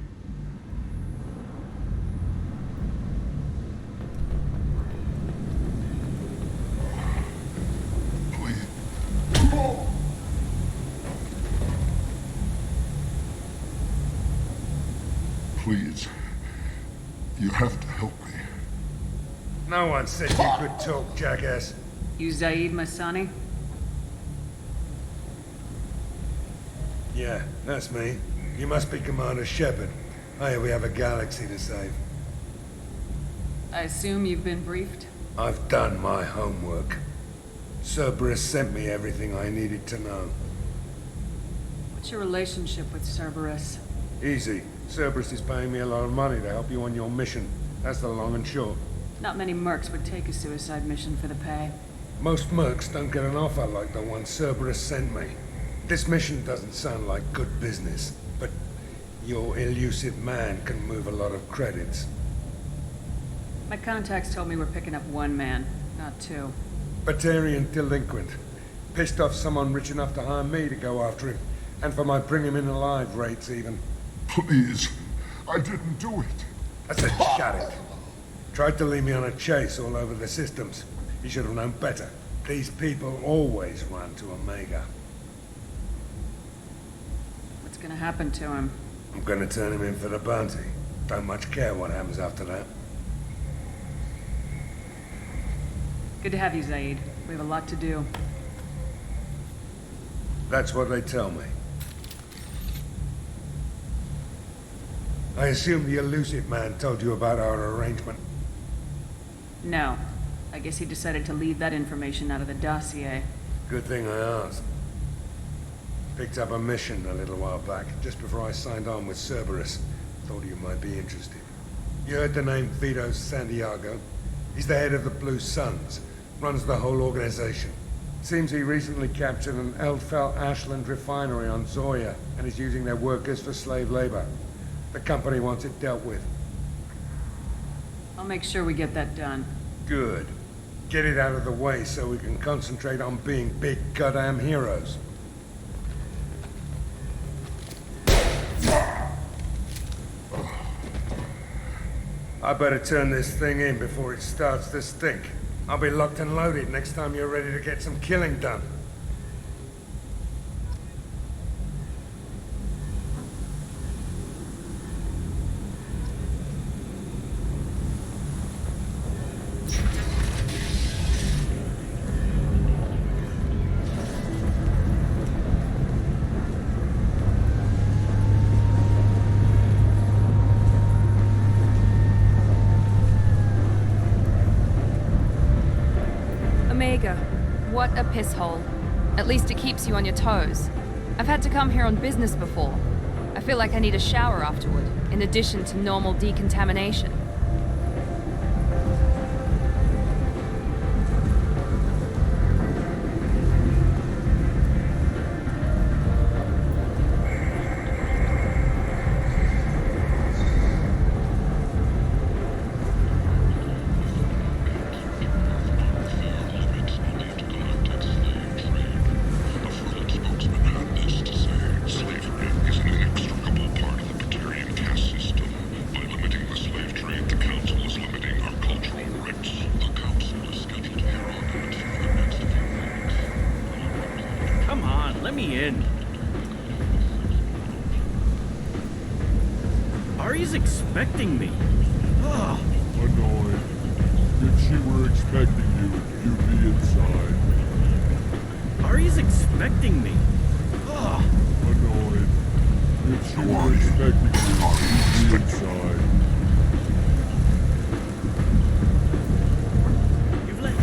Please. You have to help me. No one said you could talk, jackass. You Zaid Masani? Yeah, that's me. You must be Commander Shepard. Hey, we have a galaxy to save. I assume you've been briefed? I've done my homework. Cerberus sent me everything I needed to know. What's your relationship with Cerberus? Easy. Cerberus is paying me a lot of money to help you on your mission. That's the long and short. Not many mercs would take a suicide mission for the pay. Most mercs don't get an offer like the one Cerberus sent me. This mission doesn't sound like good business, but your elusive man can move a lot of credits. My contacts told me we're picking up one man, not two. Batarian delinquent. Pissed off someone rich enough to hire me to go after him. And for my bring him in alive rates even. Please. I didn't do it. I said shut it. Tried to lead me on a chase all over the systems. You should have known better. These people always run to Omega. What's gonna happen to him? I'm gonna turn him in for the bounty. Don't much care what happens after that. Good to have you, Zaid. We have a lot to do. That's what they tell me. I assume the elusive man told you about our arrangement. No. I guess he decided to leave that information out of the dossier. Good thing I asked. Picked up a mission a little while back, just before I signed on with Cerberus. Thought you might be interested. You heard the name Vito Santiago? He's the head of the Blue Suns. Runs the whole organization. Seems he recently captured an Eldfell Ashland refinery on Zoya and is using their workers for slave labor. The company wants it dealt with. I'll make sure we get that done. Good. Get it out of the way so we can concentrate on being big goddamn heroes. I better turn this thing in before it starts to stink. I'll be locked and loaded next time you're ready to get some killing done. Omega. What a piss hole. At least it keeps you on your toes. I've had to come here on business before. I feel like I need a shower afterward, in addition to normal decontamination. Let me in. Aria's expecting me. Annoyed. Did she were expecting you if you be inside. Aria's expecting me. Ugh. Annoyed. If she were expecting you, be inside. You've let...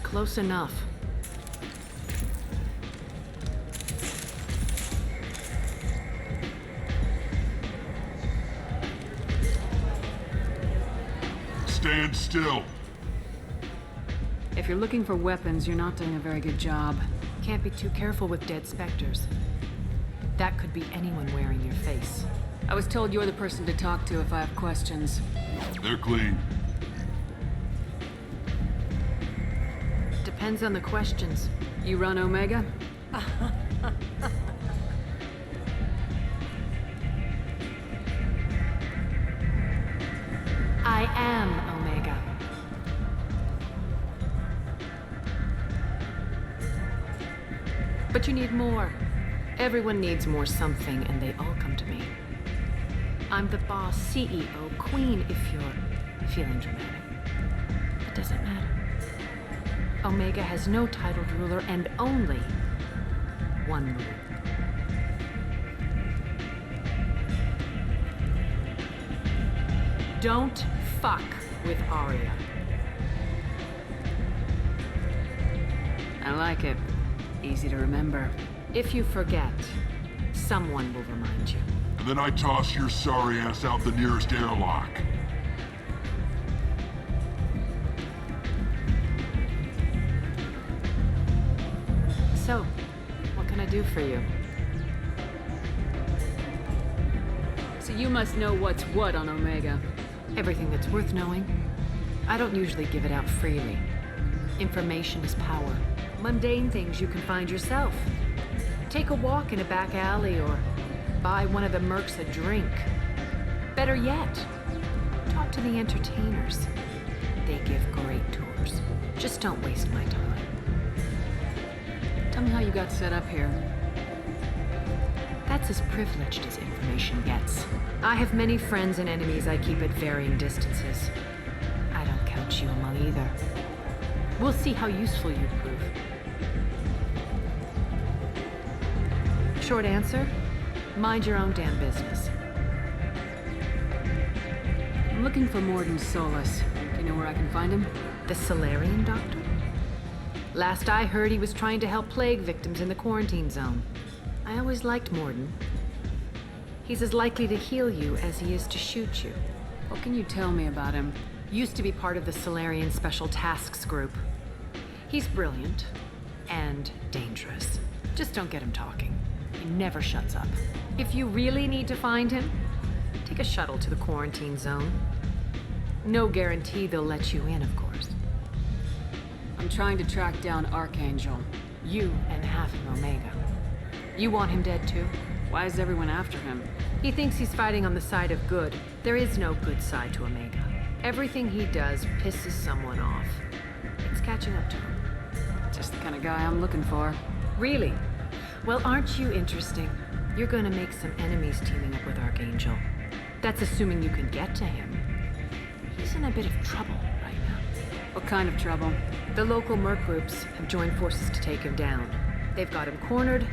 Close enough. Stand still. If you're looking for weapons, you're not doing a very good job. Can't be too careful with dead specters. That could be anyone wearing your face. I was told you're the person to talk to if I have questions. They're clean. Depends on the questions. You run Omega? I am Omega. But you need more. Everyone needs more something, and they all come to me. I'm the boss, CEO, queen, if you're feeling dramatic. It doesn't matter. Omega has no titled ruler and only one rule. Don't fuck with Aria. I like it. Easy to remember. If you forget, someone will remind you. And then I toss your sorry ass out the nearest airlock. So, what can I do for you? So you must know what's what on Omega. Everything that's worth knowing. I don't usually give it out freely. Information is power. Mundane things you can find yourself. Take a walk in a back alley or buy one of the mercs a drink. Better yet, talk to the entertainers. They give great tours. Just don't waste my time. Tell me how you got set up here. That's as privileged as information gets. I have many friends and enemies I keep at varying distances. I don't count you among either. We'll see how useful you prove. Short answer, mind your own damn business. I'm looking for Mordin Solus. Do you know where I can find him? The Solarian doctor? Last I heard, he was trying to help plague victims in the quarantine zone. I always liked Mordin. He's as likely to heal you as he is to shoot you. What can you tell me about him? Used to be part of the Solarian Special Tasks Group. He's brilliant and dangerous. Just don't get him talking. He never shuts up. If you really need to find him, take a shuttle to the quarantine zone. No guarantee they'll let you in, of course. I'm trying to track down Archangel. You and half of Omega. You want him dead too? Why is everyone after him? He thinks he's fighting on the side of good. There is no good side to Omega. Everything he does pisses someone off. It's catching up to him. Just the kind of guy I'm looking for. Really? Well, aren't you interesting? You're gonna make some enemies teaming up with Archangel. That's assuming you can get to him. He's in a bit of trouble right now. What kind of trouble? The local merc groups have joined forces to take him down. They've got him cornered,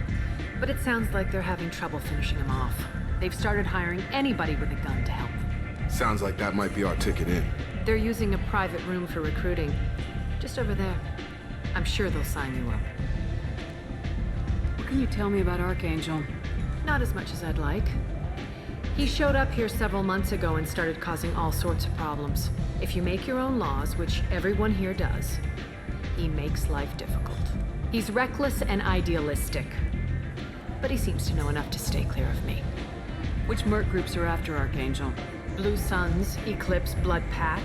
but it sounds like they're having trouble finishing him off. They've started hiring anybody with a gun to help them. Sounds like that might be our ticket in. They're using a private room for recruiting. Just over there. I'm sure they'll sign you up. What can you tell me about Archangel? Not as much as I'd like. He showed up here several months ago and started causing all sorts of problems. If you make your own laws, which everyone here does, he makes life difficult. He's reckless and idealistic. But he seems to know enough to stay clear of me. Which merc groups are after Archangel? Blue Suns, Eclipse, Blood Pack.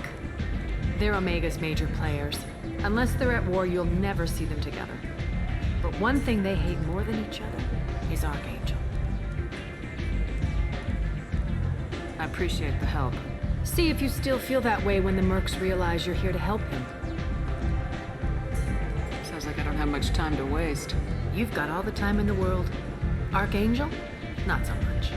They're Omega's major players. Unless they're at war, you'll never see them together. But one thing they hate more than each other is Archangel. I appreciate the help. See if you still feel that way when the mercs realize you're here to help him. Sounds like I don't have much time to waste. You've got all the time in the world. Archangel? Not so much.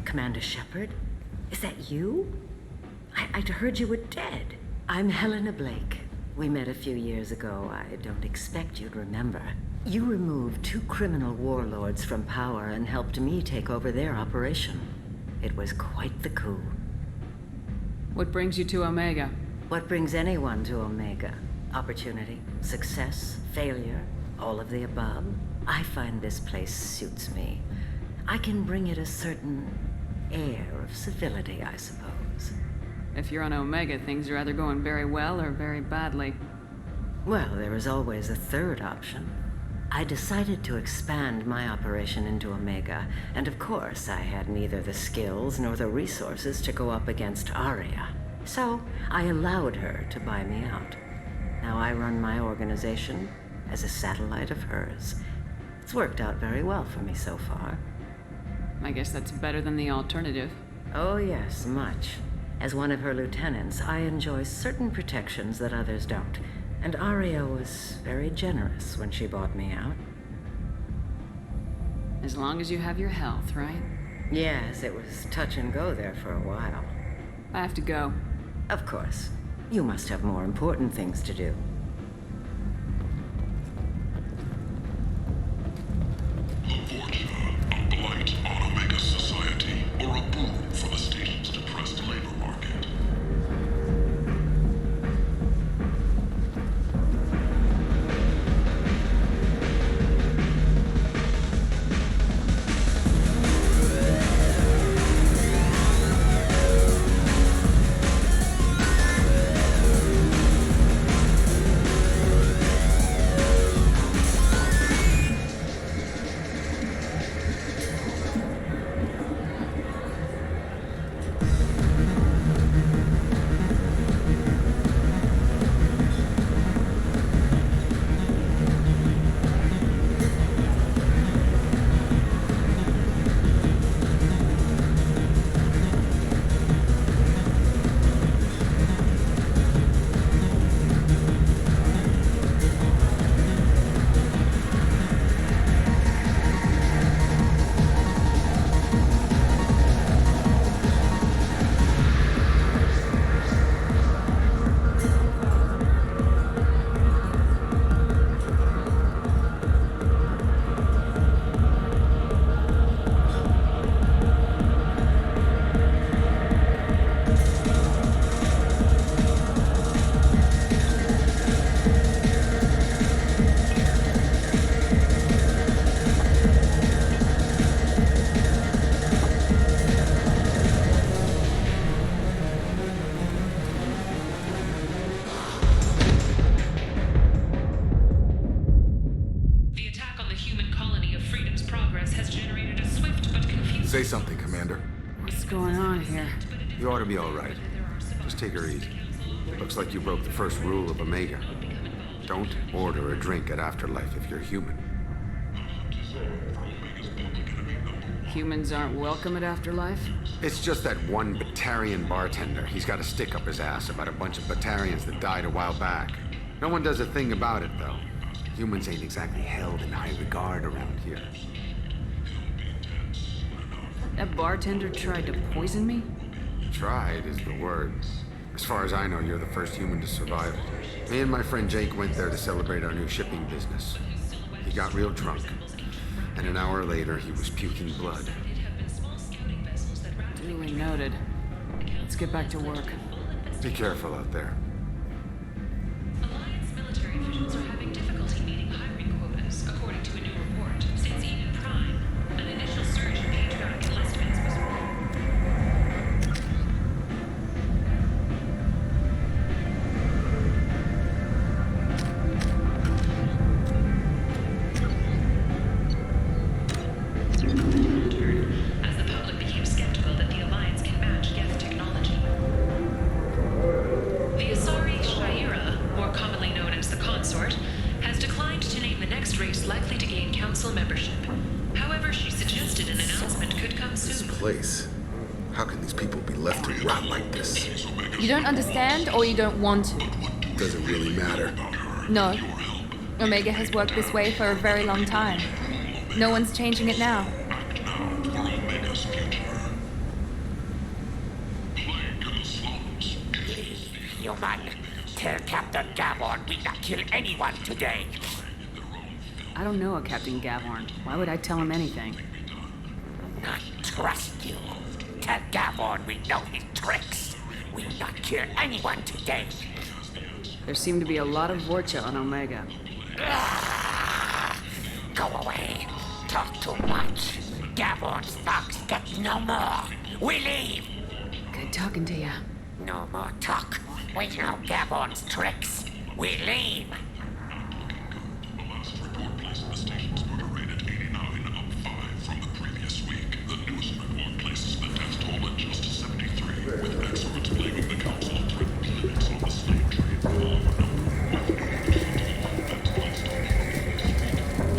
Commander Shepard? Is that you? I'd heard you were dead. I'm Helena Blake. We met a few years ago. I don't expect you'd remember. You removed 2 criminal warlords from power and helped me take over their operation. It was quite the coup. What brings you to Omega? What brings anyone to Omega? Opportunity, success, failure, all of the above. I find this place suits me. I can bring it a certain air of civility, I suppose. If you're on Omega, things are either going very well or very badly. Well, there is always a third option. I decided to expand my operation into Omega, and of course I had neither the skills nor the resources to go up against Aria. So I allowed her to buy me out. Now I run my organization as a satellite of hers. It's worked out very well for me so far. I guess that's better than the alternative. Oh yes, much. As one of her lieutenants, I enjoy certain protections that others don't. And Aria was very generous when she bought me out. As long as you have your health, right? Yes, it was touch and go there for a while. I have to go. Of course. You must have more important things to do. A blight on Omega society, or a boon for the station's depressed labor market. What's going on here? You ought to be all right. Just take her easy. Looks like you broke the first rule of Omega. Don't order a drink at Afterlife if you're human. Humans aren't welcome at Afterlife? It's just that one Batarian bartender. He's got a stick up his ass about a bunch of Batarians that died a while back. No one does a thing about it, though. Humans ain't exactly held in high regard around here. That bartender tried to poison me? Tried is the word. As far as I know, you're the first human to survive it. Me and my friend Jake went there to celebrate our new shipping business. He got real drunk, and an hour later he was puking blood. Duly noted. Let's get back to work. Be careful out there. Alliance military officials are having difficulty meeting hiring quotas, according to a new report. Since Eden Prime, an initial surge in patriotic enlistments was as the public became skeptical that the Alliance can match Geth technology. The Asari Shaira, more commonly known as the Consort, has declined to name the next race likely to gain council membership. However, she suggested an announcement could come soon. This place. How can these people be left to rot like this? You don't understand, or you don't want to? Doesn't really matter. No. Omega has worked this way for a very long time. No one's changing it now. Human, tell Captain Gavon we not kill anyone today. I don't know a Captain Gavhorn. Why would I tell him anything? Not trust you. Tell Gavon we know his tricks. We not kill anyone today. There seem to be a lot of Vorcha on Omega. Go away. Talk too much. Gavon's thugs get no more. We leave. Good talking to you. No more talk. We know Gavon's tricks. We leave. The last report placed the station's murder rate at 89, up 5 from the previous week. The newest report places the death toll at just 73, with experts blaming the Council of Britain limits on the slave trade.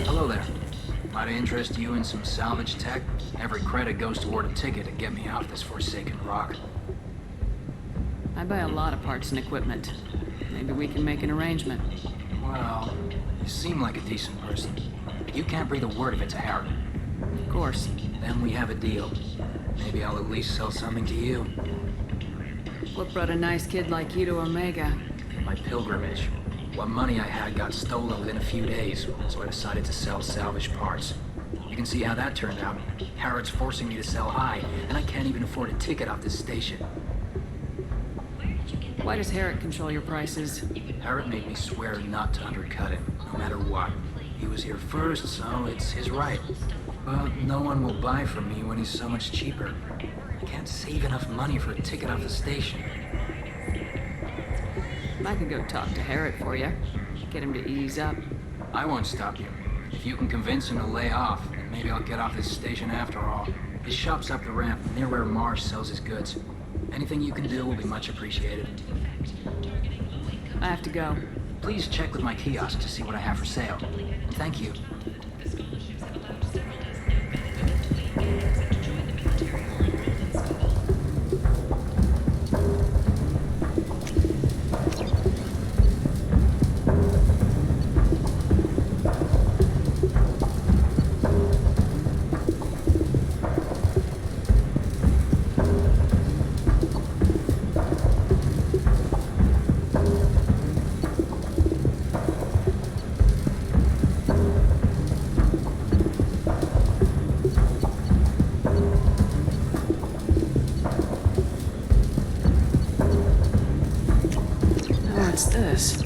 Hello there. Might I interest you in some salvage tech? Every credit goes toward a ticket to get me off this forsaken rock. I buy a lot of parts and equipment. Maybe we can make an arrangement. Well, you seem like a decent person. You can't breathe a word of it to Harry. Of course. Then we have a deal. Maybe I'll at least sell something to you. What brought a nice kid like you to Omega? My pilgrimage. What money I had got stolen within a few days, so I decided to sell salvage parts. You can see how that turned out. Harrod's forcing me to sell high, and I can't even afford a ticket off this station. Why does Harrod control your prices? Harrod made me swear not to undercut him, no matter what. He was here first, so it's his right. But no one will buy from me when he's so much cheaper. I can't save enough money for a ticket off the station. I could go talk to Harrod for you. Get him to ease up. I won't stop you. If you can convince him to lay off, then maybe I'll get off this station after all. His shop's up the ramp, near where Marsh sells his goods. Anything you can do will be much appreciated. I have to go. Please check with my kiosk to see what I have for sale. Thank you. What's this?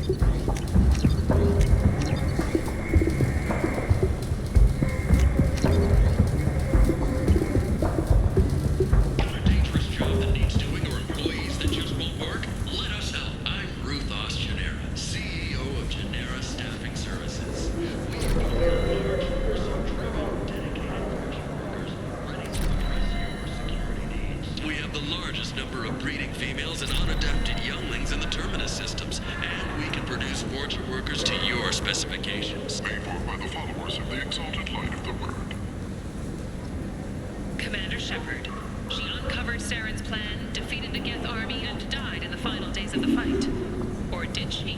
have the largest number of breeding females and unadapted younglings in the Terminus systems, and we can produce Fortune workers to your specifications. Paid for by the followers of the exalted light of the word. Commander Shepard. She uncovered Saren's plan, defeated the Geth army, and died in the final days of the fight. Or did she?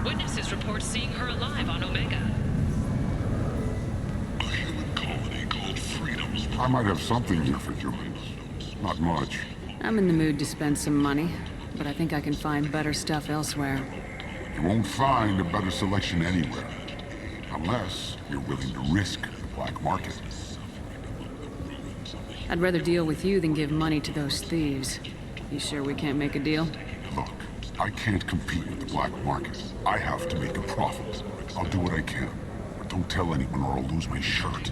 Witnesses report seeing her alive on Omega. A human colony called Freedom's... I might have something here for humans. Not much. I'm in the mood to spend some money, but I think I can find better stuff elsewhere. You won't find a better selection anywhere. Unless you're willing to risk the black market. I'd rather deal with you than give money to those thieves. You sure we can't make a deal? Look, I can't compete with the black market. I have to make a profit. I'll do what I can. But don't tell anyone or I'll lose my shirt.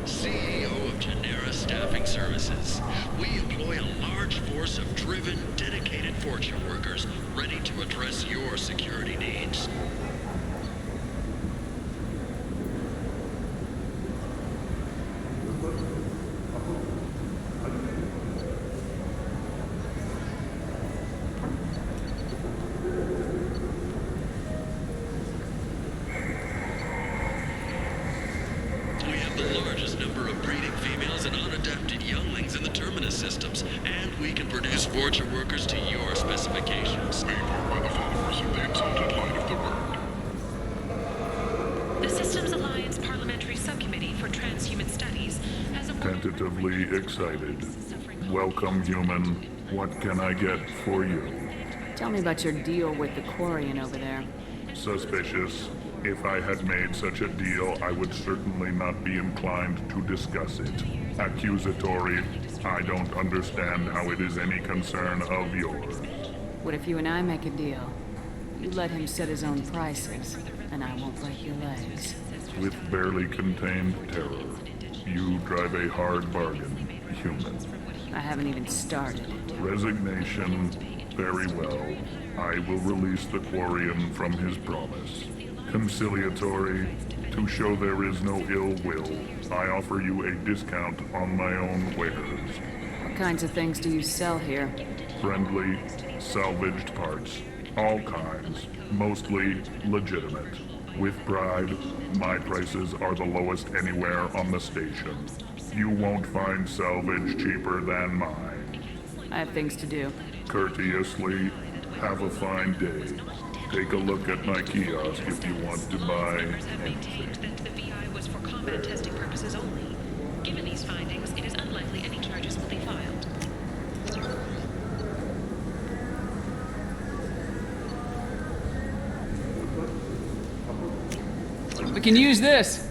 CEO of Genera Staffing Services. We employ a large force of driven, dedicated Fortune workers ready to address your security needs. Systems, and we can produce Fortune workers to your specifications. Paid for by the followers of the exalted light of the word. The Systems Alliance Parliamentary Subcommittee for Transhuman Studies has Tentatively excited. Welcome, human. What can I get for you? Tell me about your deal with the Quarian over there. Suspicious. If I had made such a deal, I would certainly not be inclined to discuss it. Accusatory. I don't understand how it is any concern of yours. What if you and I make a deal? You let him set his own prices, and I won't break your legs. With barely contained terror, you drive a hard bargain, human. I haven't even started. Resignation. Very well. I will release the Quarian from his promise. Conciliatory. To show there is no ill will, I offer you a discount on my own wares. What kinds of things do you sell here? Friendly, salvaged parts. All kinds. Mostly legitimate. With pride, my prices are the lowest anywhere on the station. You won't find salvage cheaper than mine. I have things to do. Courteously, have a fine day. Take a look at my kiosk if you want to buy anything. That the VI was for combat testing purposes only. Given these findings, it is unlikely any charges will be filed. We can use this.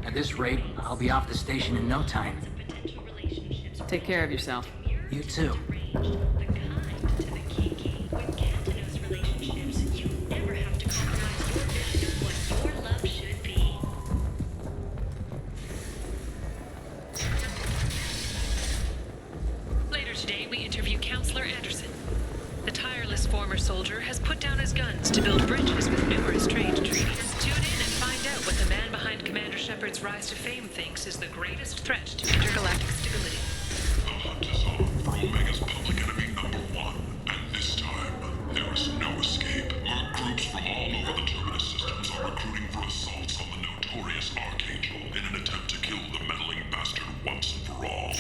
At this rate, I'll be off the station in no time. Take care of yourself. You too. Chancellor Anderson. The tireless former soldier has put down his guns to build bridges with numerous trade treaties. Tune in and find out what the man behind Commander Shepard's rise to fame thinks is the greatest threat to intergalactic stability. The hunt is on for Omega's public enemy #1, and this time, there is no escape. Merc groups from all over the Terminus systems are recruiting for assaults on the notorious Archangel in an attempt to kill the meddling bastard once and for all.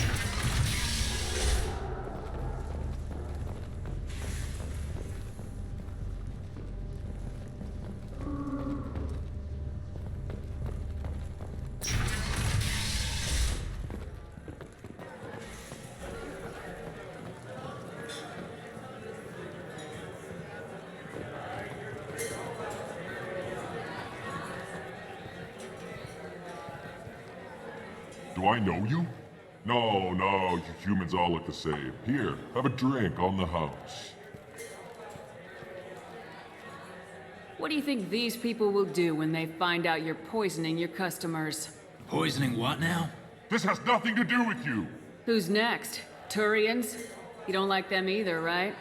Do I know you? No, you humans all look the same. Here, have a drink on the house. What do you think these people will do when they find out you're poisoning your customers? Poisoning what now? This has nothing to do with you! Who's next? Turians? You don't like them either, right?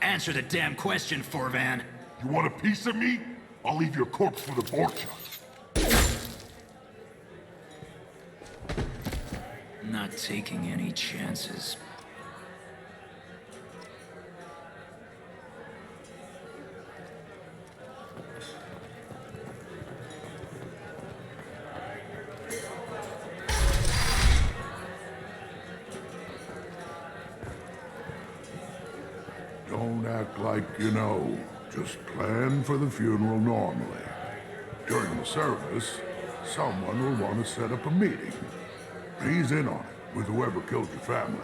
Answer the damn question, Forvan. You want a piece of me? I'll leave your corpse for the Borgia. Not taking any chances. Don't act like you know. Just plan for the funeral normally. During the service, someone will want to set up a meeting. He's in on it, with whoever killed your family.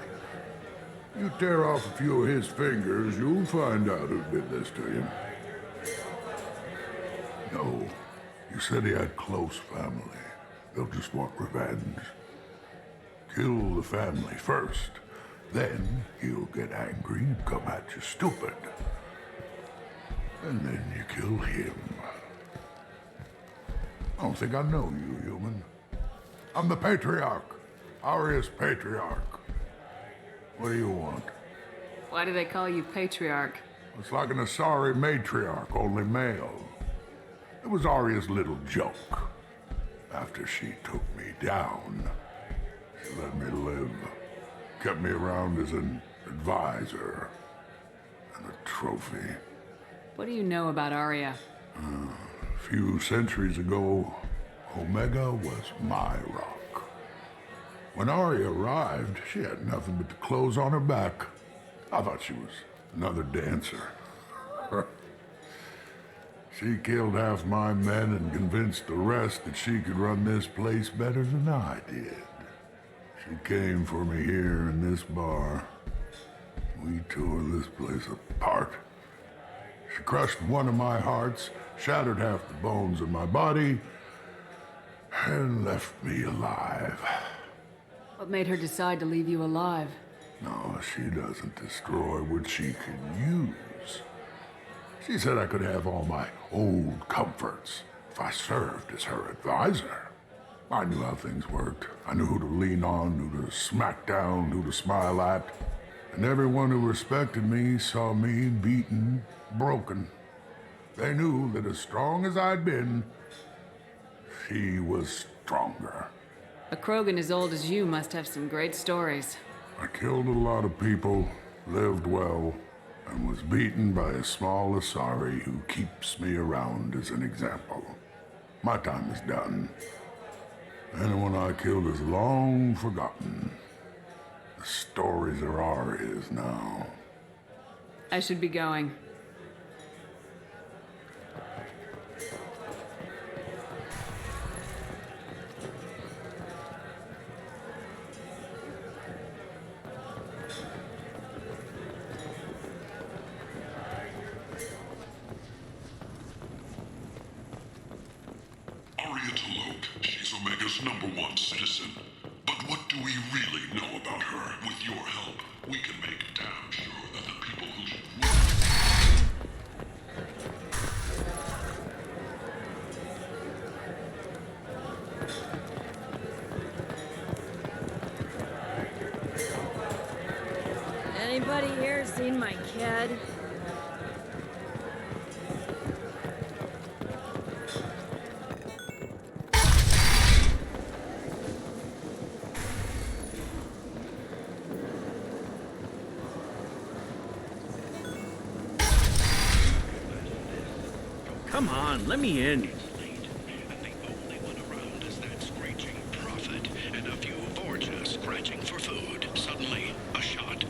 You tear off a few of his fingers, you'll find out who did this to you. No, you said he had close family. They'll just want revenge. Kill the family first. Then he'll get angry and come at you stupid. And then you kill him. I don't think I know you, human. I'm the Patriarch. Aria's Patriarch. What do you want? Why do they call you Patriarch? It's like an Asari matriarch, only male. It was Aria's little joke. After she took me down, she let me live. Kept me around as an advisor and a trophy. What do you know about Aria? A few centuries ago, Omega was my rock. When Aria arrived, she had nothing but the clothes on her back. I thought she was another dancer. She killed half my men and convinced the rest that she could run this place better than I did. She came for me here in this bar. We tore this place apart. She crushed one of my hearts, shattered half the bones in my body, and left me alive. What made her decide to leave you alive? No, she doesn't destroy what she can use. She said I could have all my old comforts if I served as her advisor. I knew how things worked. I knew who to lean on, who to smack down, who to smile at. And everyone who respected me saw me beaten, broken. They knew that as strong as I'd been, she was stronger. A Krogan as old as you must have some great stories. I killed a lot of people, lived well, and was beaten by a small Asari who keeps me around as an example. My time is done. Anyone I killed is long forgotten. The stories are Aria's now. I should be going. She's Omega's #1 citizen. But what do we really know about her? With your help, we can make damn sure that the people who should Anybody here seen my kid? Come on, let me in. Scratching for food. Suddenly, a shot.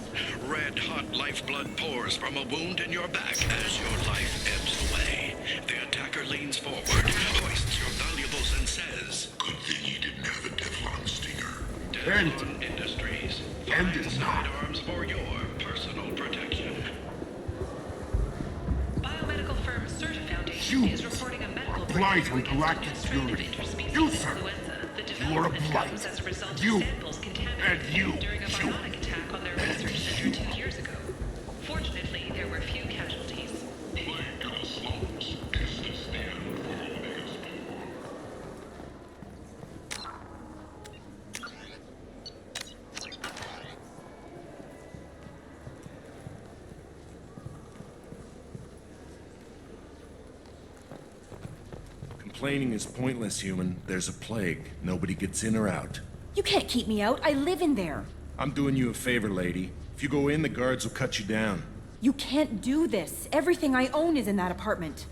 Red-hot lifeblood pours from a wound in your back as your life ebbs away. The attacker leans forward, hoists your valuables, and says, "Good thing you didn't have a Teflon stinger." Teflon Industries. End it now. Sidearms for your personal protection. Biomedical firm Certa Foundation is reporting a medical Blight breakthrough on against galactic administrative fury. interspecies You, sir. influenza. The You are a development blight. comes as a result of You. samples And contaminated you. during a bionic attack on their research center 2 years ago. Fortunately, there were few casualties. Plague of the slums. Is this the end for Omega's power? Complaining is pointless, human. There's a plague. Nobody gets in or out. You can't keep me out. I live in there. I'm doing you a favor, lady. If you go in, the guards will cut you down. You can't do this. Everything I own is in that apartment.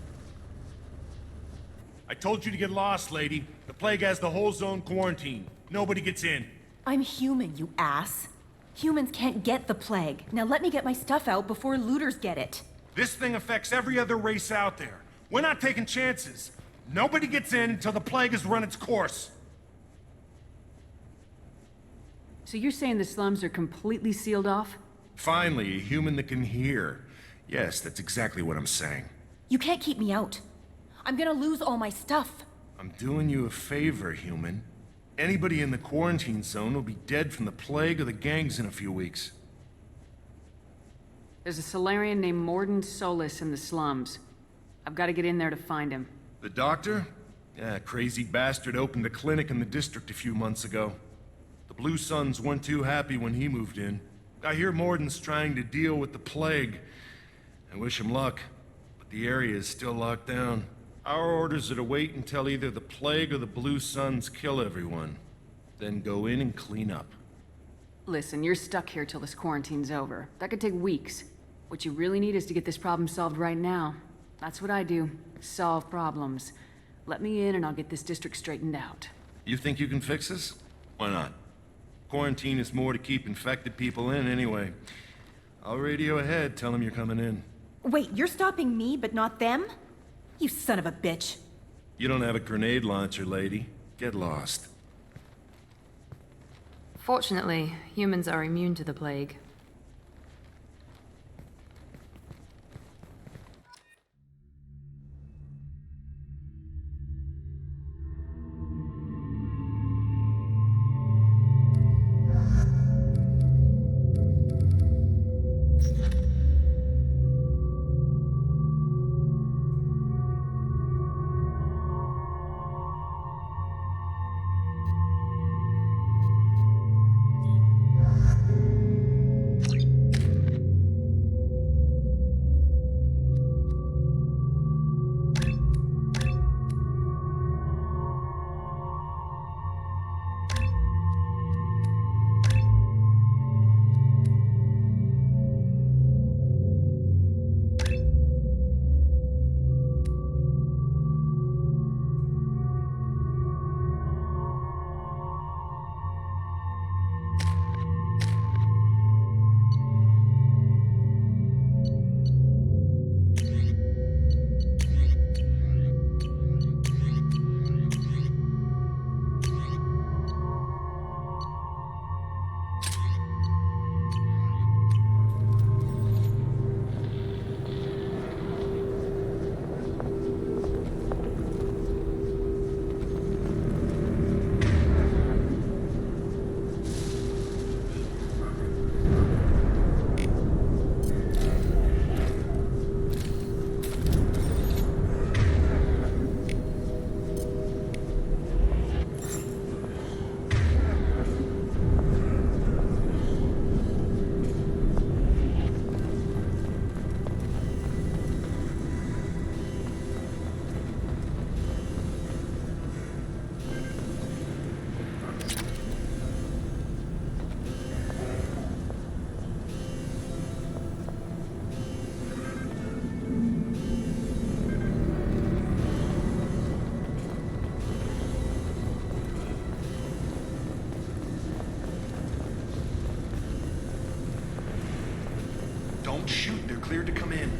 I told you to get lost, lady. The plague has the whole zone quarantined. Nobody gets in. I'm human, you ass. Humans can't get the plague. Now let me get my stuff out before looters get it. This thing affects every other race out there. We're not taking chances. Nobody gets in until the plague has run its course. So you're saying the slums are completely sealed off? Finally, a human that can hear. Yes, that's exactly what I'm saying. You can't keep me out. I'm gonna lose all my stuff. I'm doing you a favor, human. Anybody in the quarantine zone will be dead from the plague or the gangs in a few weeks. There's a Solarian named Mordin Solus in the slums. I've got to get in there to find him. The doctor? Yeah, crazy bastard opened a clinic in the district a few months ago. The Blue Suns weren't too happy when he moved in. I hear Mordin's trying to deal with the plague. I wish him luck, but the area is still locked down. Our orders are to wait until either the plague or the Blue Suns kill everyone. Then go in and clean up. Listen, you're stuck here till this quarantine's over. That could take weeks. What you really need is to get this problem solved right now. That's what I do. Solve problems. Let me in and I'll get this district straightened out. You think you can fix this? Why not? Quarantine is more to keep infected people in anyway. I'll radio ahead, tell them you're coming in. Wait, you're stopping me, but not them? You son of a bitch. You don't have a grenade launcher, lady. Get lost. Fortunately, humans are immune to the plague. Shoot, they're cleared to come in.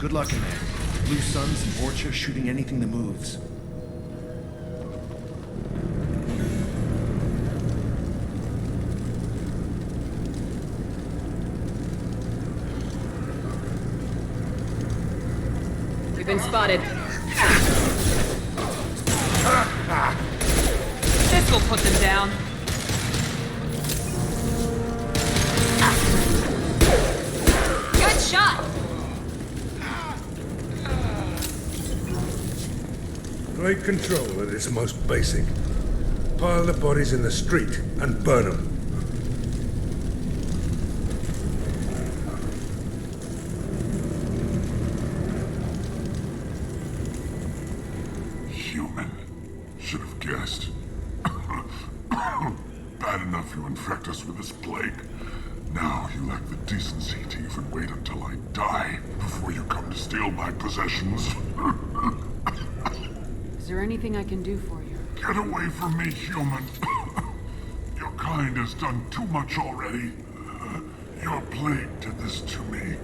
Good luck in there. Blue Suns and Vorcha shooting anything that moves. We've been spotted. This will put them down. Good shot! Great control at its most basic. Pile the bodies in the street and burn them. Human. Should have guessed. Bad enough you infect us with this plague. Now you lack the decency to even wait until I die before you come to steal my possessions. Is there anything I can do for you? Get away from me, human. Your kind has done too much already. Your plague did this to me.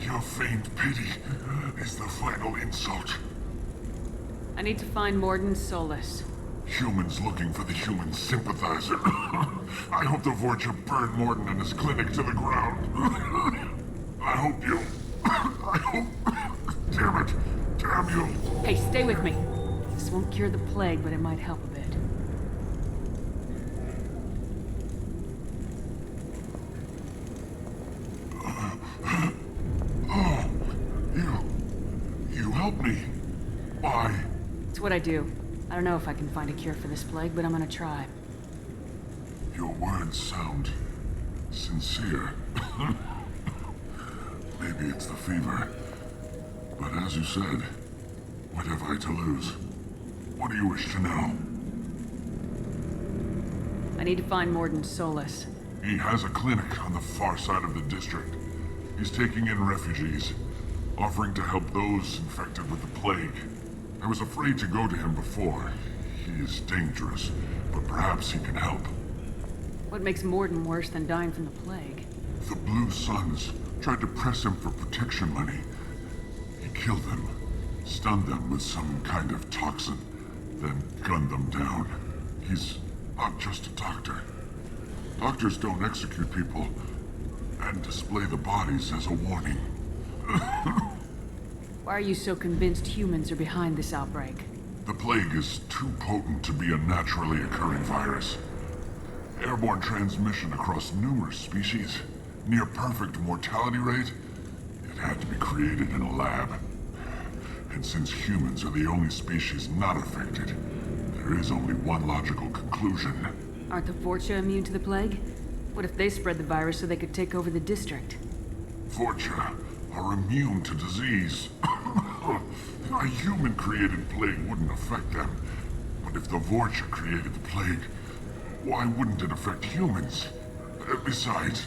Your feigned pity is the final insult. I need to find Mordin's Solus. Humans looking for the human sympathizer. I hope the Vorcha burned Mordin and his clinic to the ground. I hope you... I hope... Damn it. Damn you. Hey, stay with me. This won't cure the plague, but it might help a bit. Oh, you helped me. Why? It's what I do. I don't know if I can find a cure for this plague, but I'm gonna try. Your words sound sincere. Maybe it's the fever. But as you said, what have I to lose? What do you wish to know? I need to find Mordin's Solus. He has a clinic on the far side of the district. He's taking in refugees, offering to help those infected with the plague. I was afraid to go to him before. He is dangerous, but perhaps he can help. What makes Mordin worse than dying from the plague? The Blue Suns tried to press him for protection money. He killed them, stunned them with some kind of toxin, then gunned them down. He's not just a doctor. Doctors don't execute people and display the bodies as a warning. Why are you so convinced humans are behind this outbreak? The plague is too potent to be a naturally occurring virus. Airborne transmission across numerous species, near perfect mortality rate. It had to be created in a lab. And since humans are the only species not affected, there is only one logical conclusion. Aren't the Vorcha immune to the plague? What if they spread the virus so they could take over the district? Vorcha are immune to disease. A human-created plague wouldn't affect them. But if the Vorcha created the plague, why wouldn't it affect humans? Besides,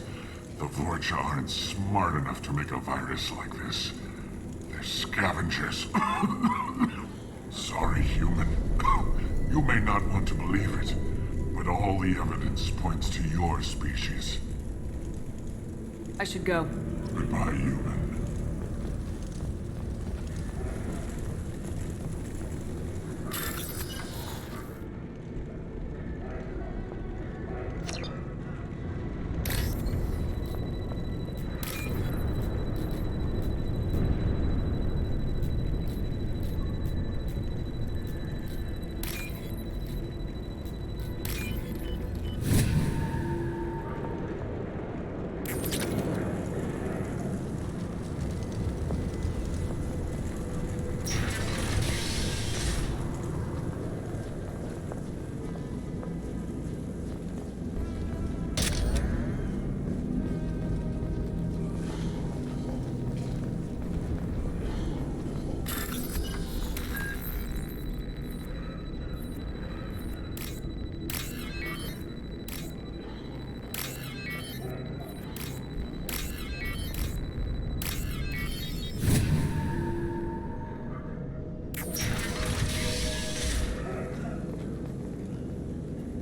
the Vorcha aren't smart enough to make a virus like this. They're scavengers. Sorry, human. You may not want to believe it, but all the evidence points to your species. I should go. Goodbye, human.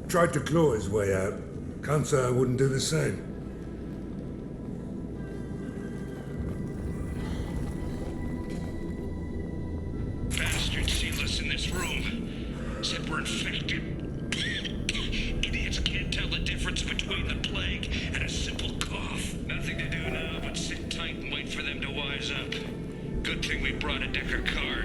Tried to claw his way out. Can't say I wouldn't do the same. Bastards seal us in this room. Said we're infected. Idiots can't tell the difference between the plague and a simple cough. Nothing to do now but sit tight and wait for them to wise up. Good thing we brought a Decker car.